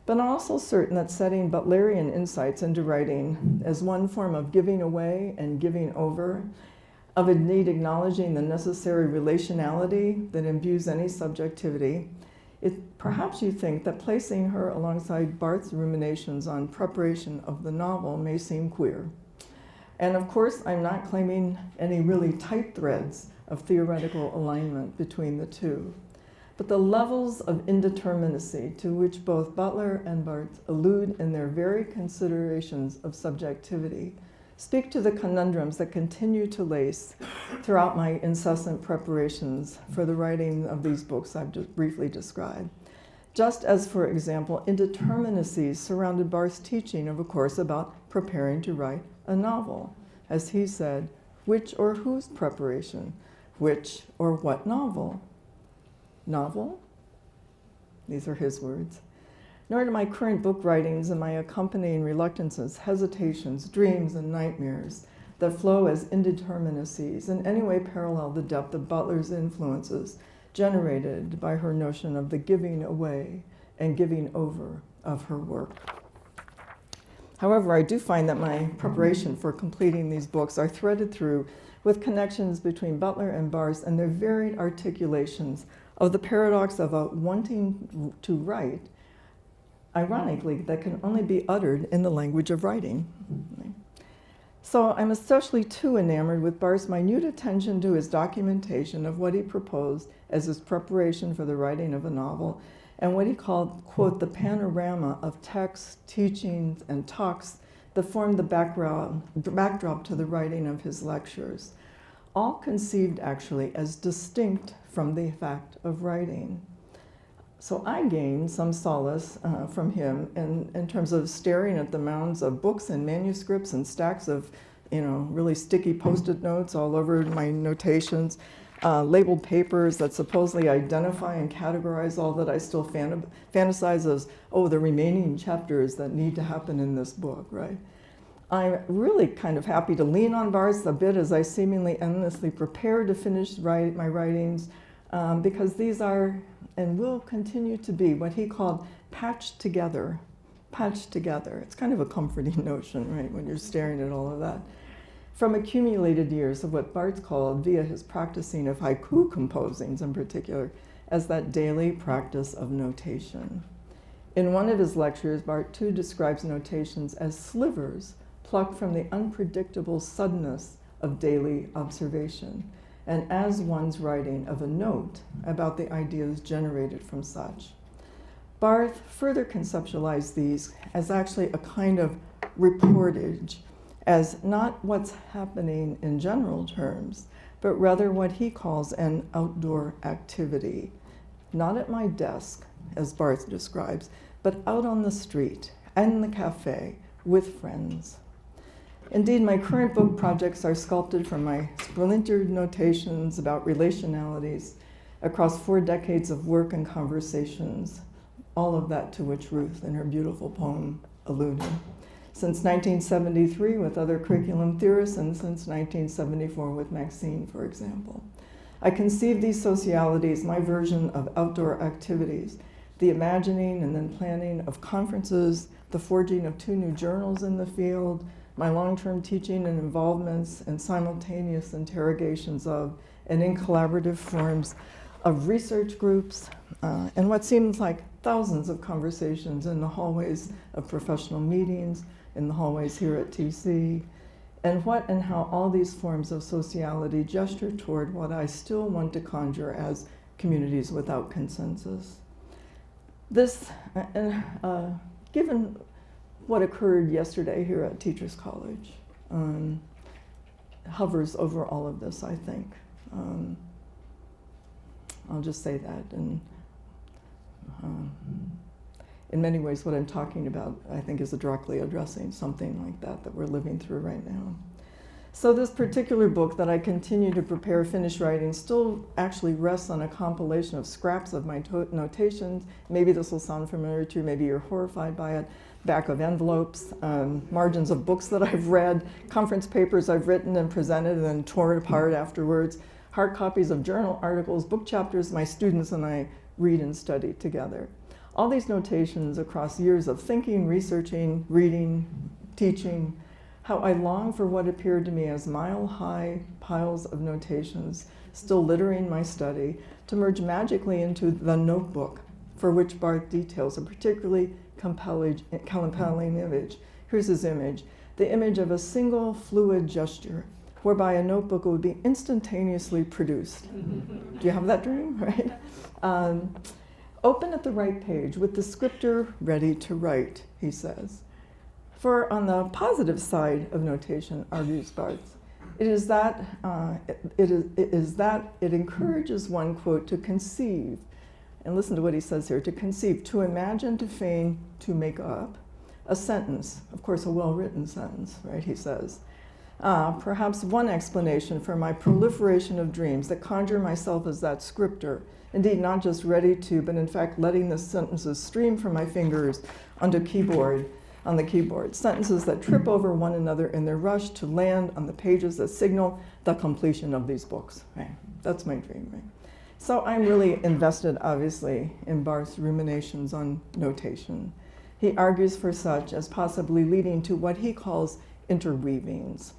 But I'm also certain that setting Butlerian insights into writing as one form of giving away and giving over, of indeed acknowledging the necessary relationality that imbues any subjectivity, perhaps you think that placing her alongside Barthes' ruminations on preparation of the novel may seem queer. And of course, I'm not claiming any really tight threads of theoretical alignment between the two. But the levels of indeterminacy to which both Butler and Barthes allude in their very considerations of subjectivity speak to the conundrums that continue to lace throughout my incessant preparations for the writing of these books I've just briefly described. Just as, for example, indeterminacies surrounded Barthes' teaching of a course about preparing to write a novel. As he said, which or whose preparation? Which or what novel? Novel? These are his words. Nor do my current book writings and my accompanying reluctances, hesitations, dreams, and nightmares that flow as indeterminacies in any way parallel the depth of Butler's influences generated by her notion of the giving away and giving over of her work. However, I do find that my preparation for completing these books are threaded through with connections between Butler and Barthes and their varied articulations of the paradox of a wanting to write, ironically, that can only be uttered in the language of writing. So I'm especially too enamored with Barthes' minute attention to his documentation of what he proposed as his preparation for the writing of a novel, and what he called, quote, the panorama of texts, teachings, and talks that formed the backdrop to the writing of his lectures, all conceived actually as distinct from the fact of writing. So I gained some solace from him in terms of staring at the mounds of books and manuscripts and stacks of, really sticky Post-it notes all over my notations, labeled papers that supposedly identify and categorize all that I still fantasize as, the remaining chapters that need to happen in this book, right? I'm really kind of happy to lean on Barthes a bit as I seemingly endlessly prepare to finish my writings, because these are and will continue to be what he called patched together. Patched together. It's kind of a comforting notion, right, when you're staring at all of that. from accumulated years of what Barthes called, via his practicing of haiku composings in particular, as that daily practice of notation. In one of his lectures, Barthes too describes notations as slivers plucked from the unpredictable suddenness of daily observation, and as one's writing of a note about the ideas generated from such. Barthes further conceptualized these as actually a kind of reportage, as not what's happening in general terms, but rather what he calls an outdoor activity. Not at my desk, as Barthes describes, but out on the street, and the cafe, with friends. Indeed, my current book projects are sculpted from my splintered notations about relationalities across 4 decades of work and conversations, all of that to which Ruth in her beautiful poem alluded. Since 1973 with other curriculum theorists, and since 1974 with Maxine, for example. I conceive these socialities, my version of outdoor activities, the imagining and then planning of conferences, the forging of 2 new journals in the field, my long-term teaching and involvements and simultaneous interrogations of and in collaborative forms of research groups, and what seems like thousands of conversations in the hallways of professional meetings, in the hallways here at TC, and what and how all these forms of sociality gesture toward what I still want to conjure as communities without consensus. This, given what occurred yesterday here at Teachers College, hovers over all of this, I think. I'll just say that. And in many ways, what I'm talking about, I think, is directly addressing something like that we're living through right now. So this particular book that I continue to prepare, finish writing, still actually rests on a compilation of scraps of my notations. Maybe this will sound familiar to you, maybe you're horrified by it. Back of envelopes, margins of books that I've read, conference papers I've written and presented and then torn apart afterwards, hard copies of journal articles, book chapters my students and I read and study together. All these notations across years of thinking, researching, reading, teaching, how I long for what appeared to me as mile-high piles of notations still littering my study to merge magically into the notebook for which Barthes details a particularly compelling image. Here's his image, the image of a single fluid gesture whereby a notebook would be instantaneously produced. Do you have that dream, right? Open at the right page with the scripter ready to write, he says. For on the positive side of notation, argues Barthes, it is that it encourages one, quote, to conceive, and listen to what he says here, to conceive, to imagine, to feign, to make up, a sentence, of course a well-written sentence, right, he says. Perhaps one explanation for my proliferation of dreams that conjure myself as that scripter, indeed not just ready to, but in fact letting the sentences stream from my fingers on the keyboard, sentences that trip over one another in their rush to land on the pages that signal the completion of these books, right? That's my dream, right? So I'm really invested, obviously, in Barthes' ruminations on notation. He argues for such as possibly leading to what he calls interweavings,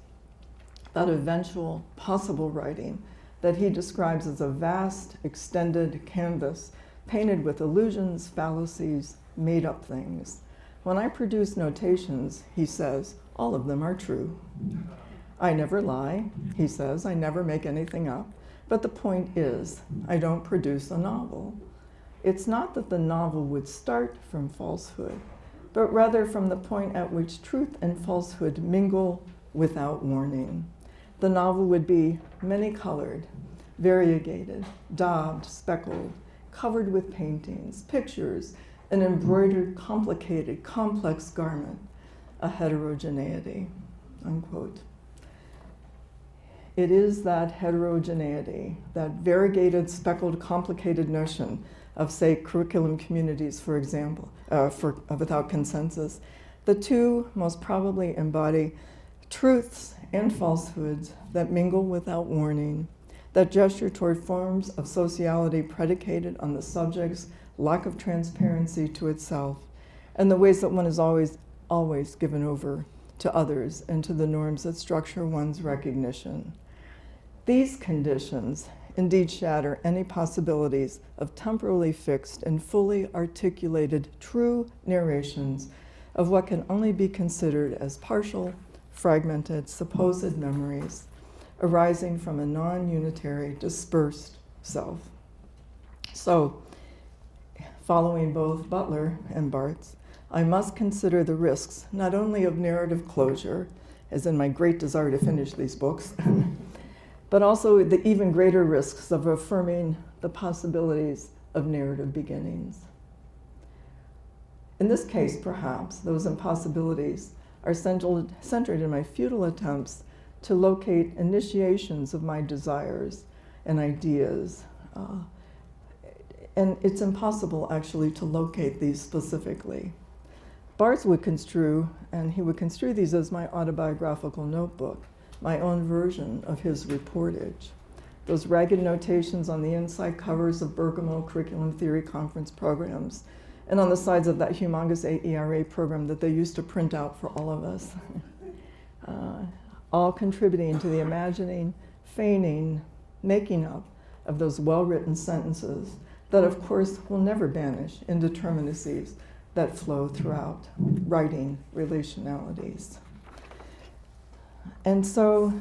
that eventual possible writing that he describes as a vast, extended canvas painted with illusions, fallacies, made-up things. When I produce notations, he says, all of them are true. I never lie, he says, I never make anything up. But the point is, I don't produce a novel. It's not that the novel would start from falsehood, but rather from the point at which truth and falsehood mingle without warning. The novel would be many-colored, variegated, daubed, speckled, covered with paintings, pictures, an embroidered, complicated, complex garment, a heterogeneity, unquote. It is that heterogeneity, that variegated, speckled, complicated notion of, say, curriculum communities, for example, without consensus. The two most probably embody truths and falsehoods that mingle without warning, that gesture toward forms of sociality predicated on the subject's lack of transparency to itself, and the ways that one is always given over to others and to the norms that structure one's recognition. These conditions indeed shatter any possibilities of temporally fixed and fully articulated true narrations of what can only be considered as partial, fragmented, supposed memories arising from a non-unitary, dispersed self. So, following both Butler and Barthes, I must consider the risks not only of narrative closure, as in my great desire to finish these books, but also the even greater risks of affirming the possibilities of narrative beginnings. In this case, perhaps, those impossibilities are centered in my futile attempts to locate initiations of my desires and ideas. And it's impossible, actually, to locate these specifically. Barthes would construe, and he would construe these as my autobiographical notebook, my own version of his reportage. Those ragged notations on the inside covers of Bergamo curriculum theory conference programs, and on the sides of that humongous AERA program that they used to print out for all of us. All contributing to the imagining, feigning, making up of those well-written sentences that, of course, will never vanish in determinacies that flow throughout writing relationalities. And so,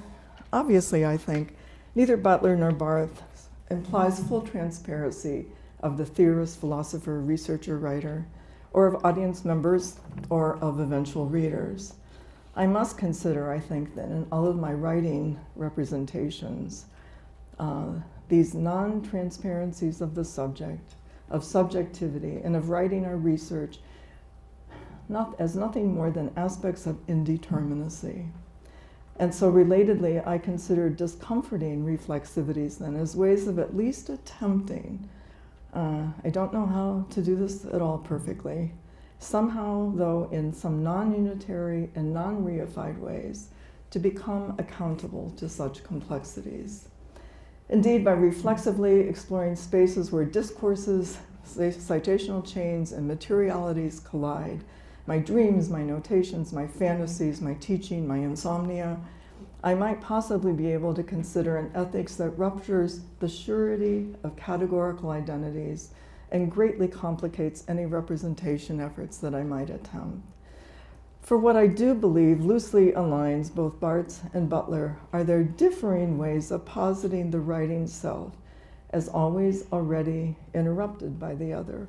obviously, I think, neither Butler nor Barthes implies full transparency of the theorist, philosopher, researcher, writer, or of audience members, or of eventual readers. I must consider, I think, that in all of my writing representations, these non-transparencies of the subject, of subjectivity, and of writing or research, as nothing more than aspects of indeterminacy. And so relatedly, I consider discomforting reflexivities then as ways of at least attempting, I don't know how to do this at all perfectly, somehow, though, in some non-unitary and non-reified ways, to become accountable to such complexities. Indeed, by reflexively exploring spaces where discourses, citational chains, and materialities collide, my dreams, my notations, my fantasies, my teaching, my insomnia, I might possibly be able to consider an ethics that ruptures the surety of categorical identities and greatly complicates any representation efforts that I might attempt. For what I do believe loosely aligns both Barthes and Butler are their differing ways of positing the writing self as always already interrupted by the other,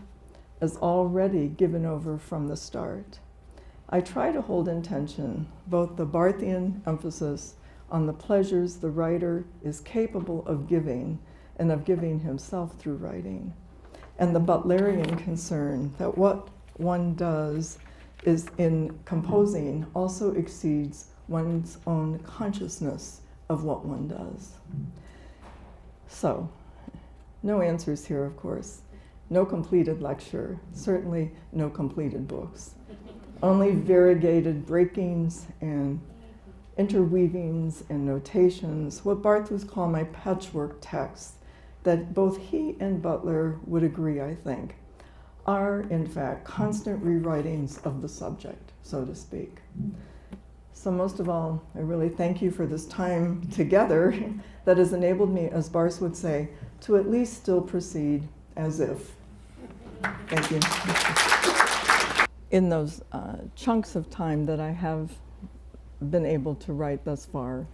as already given over from the start. I try to hold in tension both the Barthian emphasis on the pleasures the writer is capable of giving and of giving himself through writing, and the Butlerian concern that what one does is in composing also exceeds one's own consciousness of what one does. So, no answers here, of course. No completed lecture, certainly no completed books. Only variegated breakings and interweavings and notations, what Barthes would call my patchwork texts, that both he and Butler would agree, I think, are in fact constant rewritings of the subject, so to speak. So most of all, I really thank you for this time together that has enabled me, as Barthes would say, to at least still proceed as if. Thank you. In those chunks of time that I have been able to write thus far,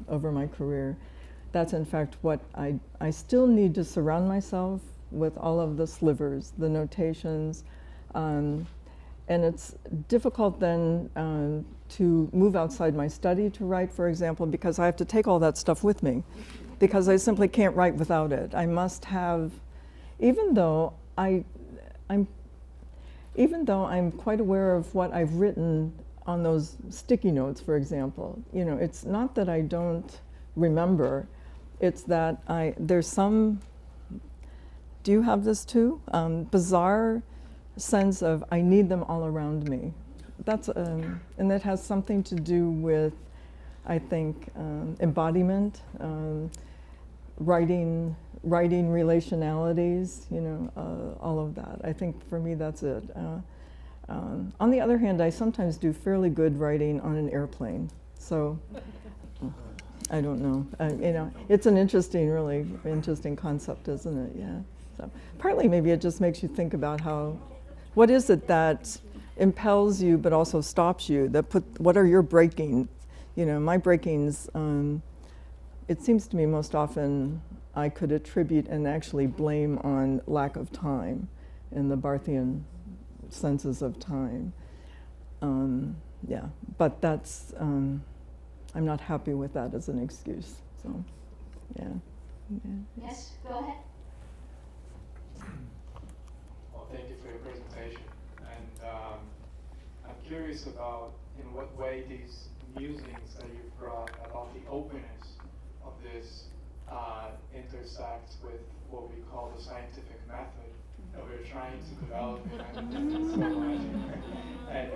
over my career, that's in fact what I still need to surround myself with all of the slivers, the notations, and it's difficult then to move outside my study to write, for example, because I have to take all that stuff with me, because I simply can't write without it. I must have, even though I'm quite aware of what I've written on those sticky notes, for example, it's not that I don't remember, it's that there's some, do you have this too? Bizarre sense of I need them all around me. That's, and that has something to do with, I think, embodiment, writing relationalities, all of that. I think for me that's it. On the other hand, I sometimes do fairly good writing on an airplane. So I don't know. It's an really interesting concept, isn't it? Yeah. So partly maybe it just makes you think about what is it that impels you but also stops you? What are your breaking? My breakings. It seems to me most often I could attribute and actually blame on lack of time in the Barthian senses of time. But that's, I'm not happy with that as an excuse. So, yeah. Yes, go ahead. Well, thank you for your presentation. And I'm curious about in what way these musings that you've brought about the openness of this intersects with what we call the scientific method that we're trying to develop in so much. And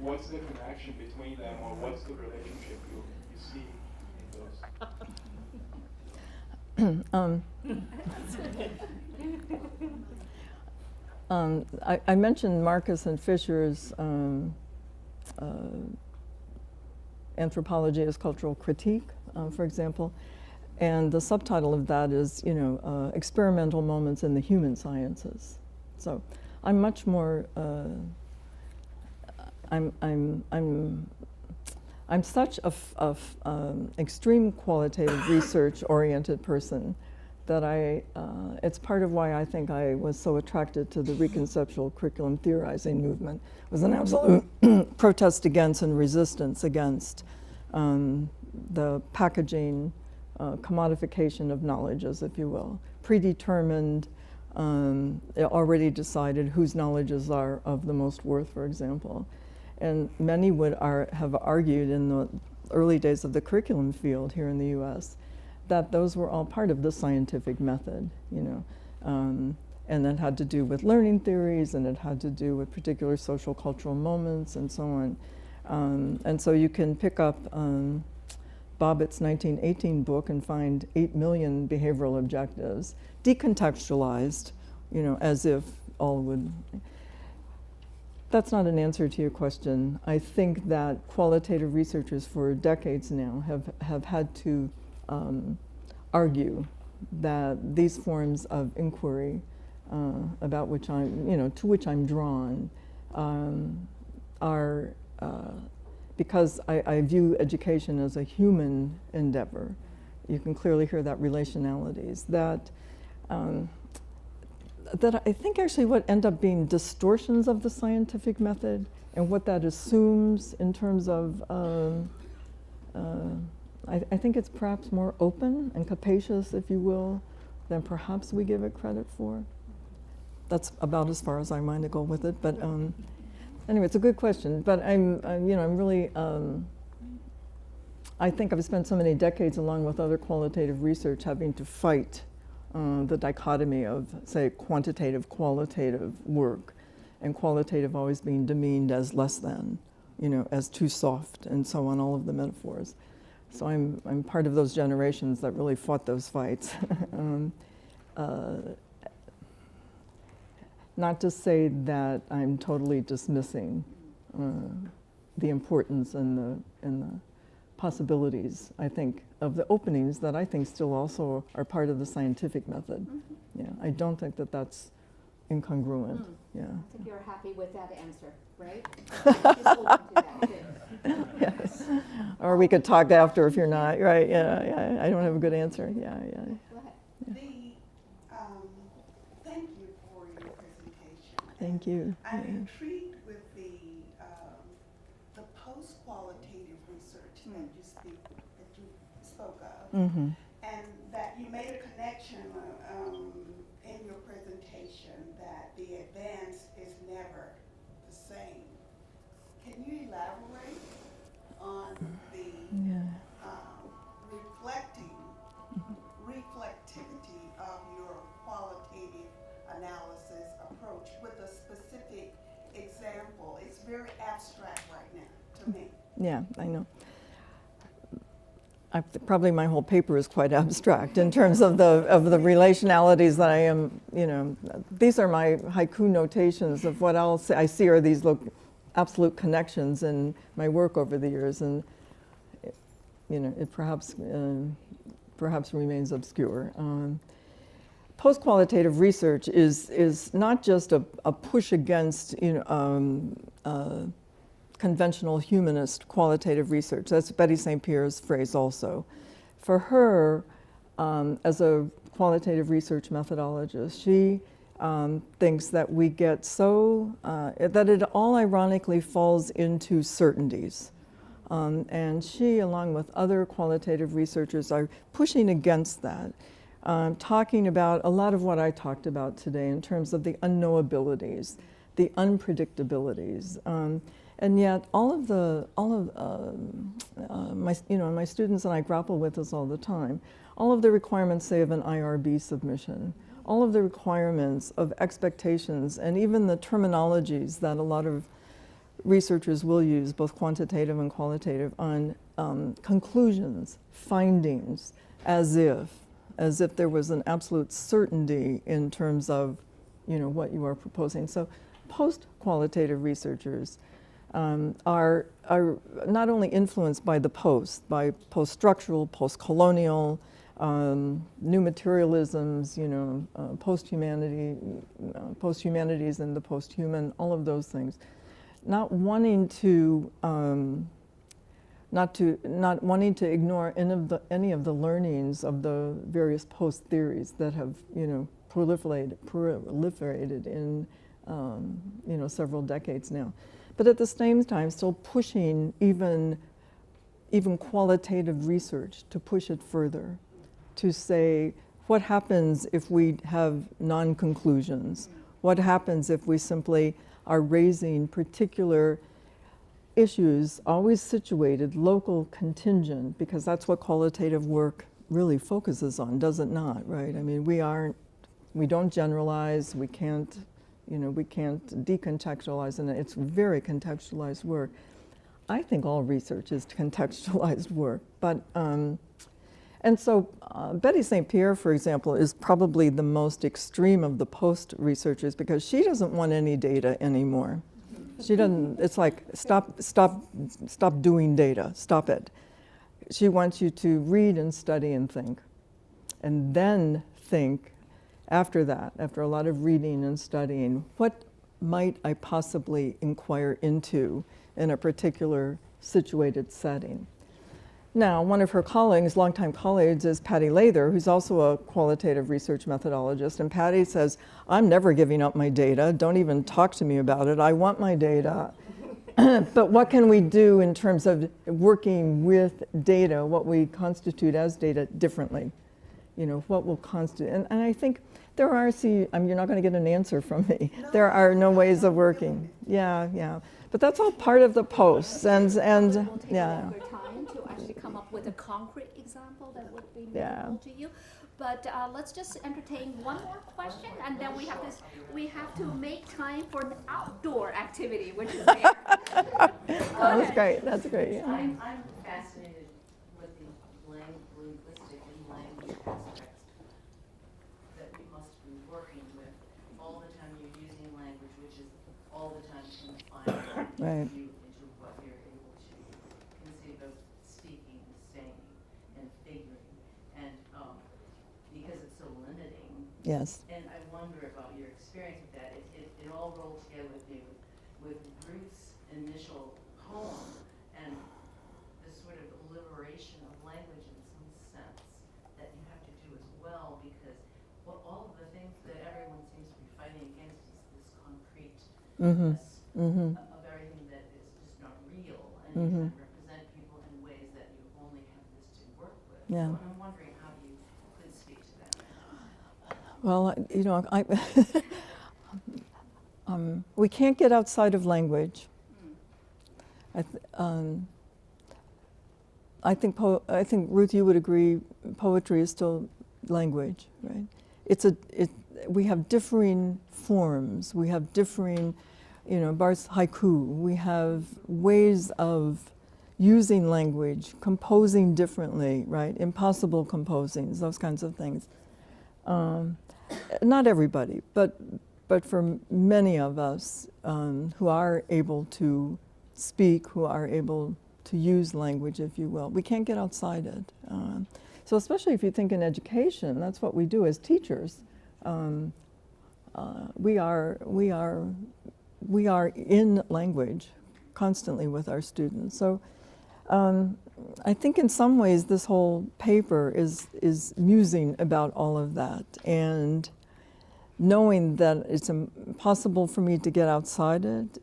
what's the connection between them, or what's the relationship you see in those? I mentioned Marcus and Fisher's Anthropology as Cultural Critique, for example. And the subtitle of that is, experimental moments in the human sciences. So I'm much more, I'm such a extreme qualitative research-oriented person that it's part of why I think I was so attracted to the Reconceptual curriculum theorizing movement. It was an absolute protest against and resistance against the packaging, commodification of knowledges, if you will, predetermined, already decided whose knowledges are of the most worth, for example. And many would have argued in the early days of the curriculum field here in the US that those were all part of the scientific method, and it had to do with learning theories, and it had to do with particular social cultural moments, and so on. And so you can pick up Bobbitt's 1918 book and find 8 million behavioral objectives, decontextualized, as if all would. That's not an answer to your question. I think that qualitative researchers for decades now have had to argue that these forms of inquiry about which to which I'm drawn are because I view education as a human endeavor. You can clearly hear that relationalities, that I think actually what end up being distortions of the scientific method and what that assumes in terms of, I think it's perhaps more open and capacious, if you will, than perhaps we give it credit for. That's about as far as I mind to go with it, but anyway, it's a good question. But I'm really, I think I've spent so many decades along with other qualitative research having to fight the dichotomy of, say, quantitative, qualitative work, and qualitative always being demeaned as less than, as too soft, and so on, all of the metaphors. So I'm part of those generations that really fought those fights. Not to say that I'm totally dismissing the importance and the possibilities, I think, of the openings that I think still also are part of the scientific method. Yeah, I don't think that that's incongruent. Yeah. I think you're happy with that answer, right? Just open to that, too. Yes. Or we could talk after if you're not, right? Yeah, I don't have a good answer. Yeah. Go ahead. Thank you for your presentation. Thank you. I'm intrigued with the post-qualitative research that you spoke of, Mm-hmm. and that you made a connection in your presentation that the advance is never the same. Can you elaborate on the reflectivity of your qualitative analysis approach with a specific example? It's very abstract right now to me. Yeah, I know. probably my whole paper is quite abstract in terms of the relationalities that I am, these are my haiku notations of what I see are these absolute connections in my work over the years, and it perhaps remains obscure. Post-qualitative research is not just a push against conventional humanist qualitative research. That's Betty St. Pierre's phrase also. For her, as a qualitative research methodologist, she thinks that we get that it all ironically falls into certainties. And she, along with other qualitative researchers, are pushing against that. Talking about a lot of what I talked about today in terms of the unknowabilities, the unpredictabilities, and yet all of my students and I grapple with this all the time. All of the requirements, say, of an IRB submission, all of the requirements of expectations, and even the terminologies that a lot of researchers will use, both quantitative and qualitative, on conclusions, findings, as if there was an absolute certainty in terms of, what you are proposing. So post-qualitative researchers are not only influenced by by post-structural, post-colonial, new materialisms, post-humanities and the post-human, all of those things. Not wanting to ignore any of the learnings of the various post theories that have proliferated in several decades now, but at the same time still pushing even qualitative research to push it further, to say what happens if we have non-conclusions, what happens if we simply are raising particular issues, always situated, local, contingent, because that's what qualitative work really focuses on, does it not, right? I mean, we don't generalize, we can't decontextualize, and it's very contextualized work. I think all research is contextualized work, but, and so Betty St. Pierre, for example, is probably the most extreme of the post researchers because she doesn't want any data anymore. She doesn't, it's like, stop doing data, stop it. She wants you to read and study and think. And then think, after that, after a lot of reading and studying, what might I possibly inquire into in a particular situated setting? Now, one of her colleagues, longtime colleagues, is Patty Lather, who's also a qualitative research methodologist. And Patty says, I'm never giving up my data. Don't even talk to me about it. I want my data. But what can we do in terms of working with data, what we constitute as data, differently? What will constitute? And I think there are, you're not going to get an answer from me. There are no ways of working. Yeah. But that's all part of the posts. And yeah. Come up with a concrete example that would be meaningful to you. But let's just entertain one more question, and then we have to make time for an outdoor activity, which is there. That's great. That's great. Yeah. I'm fascinated with the linguistic and language aspects that we must be working with. All the time you're using language, which is all the time confined Right. you into what you're able to conceive of speaking, saying, and figuring, and because it's so limiting. Yes. And I wonder about your experience with that. It all rolled together with me with Ruth's initial poem and this sort of liberation of language in some sense that you have to do as well, because all of the things that everyone seems to be fighting against is this concreteness of everything that is just not real, and you can represent people in ways that you only have this to work with. Yeah. So I'm wondering how you could speak to that. Well, we can't get outside of language. I think Ruth, you would agree, poetry is still language, right? We have differing forms. We have differing, Barthes haiku. We have ways of using language, composing differently, right? Impossible composings, those kinds of things. Not everybody, but for many of us who are able to speak, who are able to use language, if you will, we can't get outside it. So especially if you think in education, that's what we do as teachers. We are in language constantly with our students. So I think in some ways this whole paper is musing about all of that, and knowing that it's impossible for me to get outside it,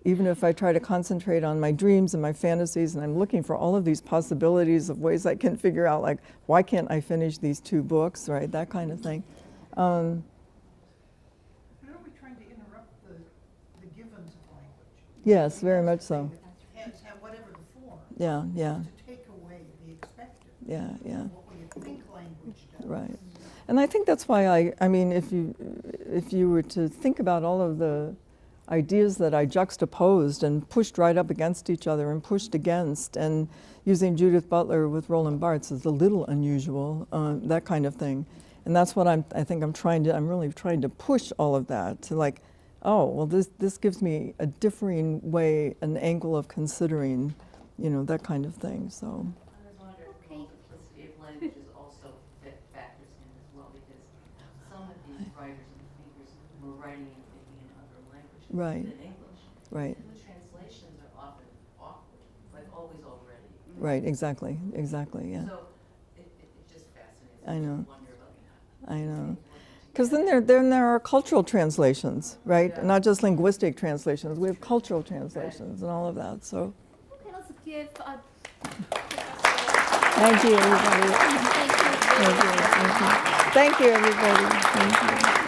even if I try to concentrate on my dreams and my fantasies, and I'm looking for all of these possibilities of ways I can figure out, like, why can't I finish these 2 books, right? That kind of thing. But are we trying to interrupt the givens of language? Yes, very much so. And whatever the form. Yeah, yeah, To take away the expected. yeah, yeah. What we think language does. Right. And I think that's why I mean, if you were to think about all of the ideas that I juxtaposed and pushed right up against each other and pushed against, and using Judith Butler with Roland Barthes is a little unusual, that kind of thing. And that's what I'm really trying to push all of that to, like, oh, well, this gives me a differing way, an angle of considering, that kind of thing, so. I was wondering if the multiplicity of languages also factors in as well, because some of these writers and thinkers were writing and thinking in other languages Right. than English. Right. And the translations are often awkward, like always already. Right, exactly, yeah. So it just fascinates me. I know. To wonder about, I know. things working Because together. then there are cultural translations, right? Not just linguistic translations. We have cultural translations and all of that. So Okay, let's give a thank you, everybody. thank you. Thank you, everybody. Thank you.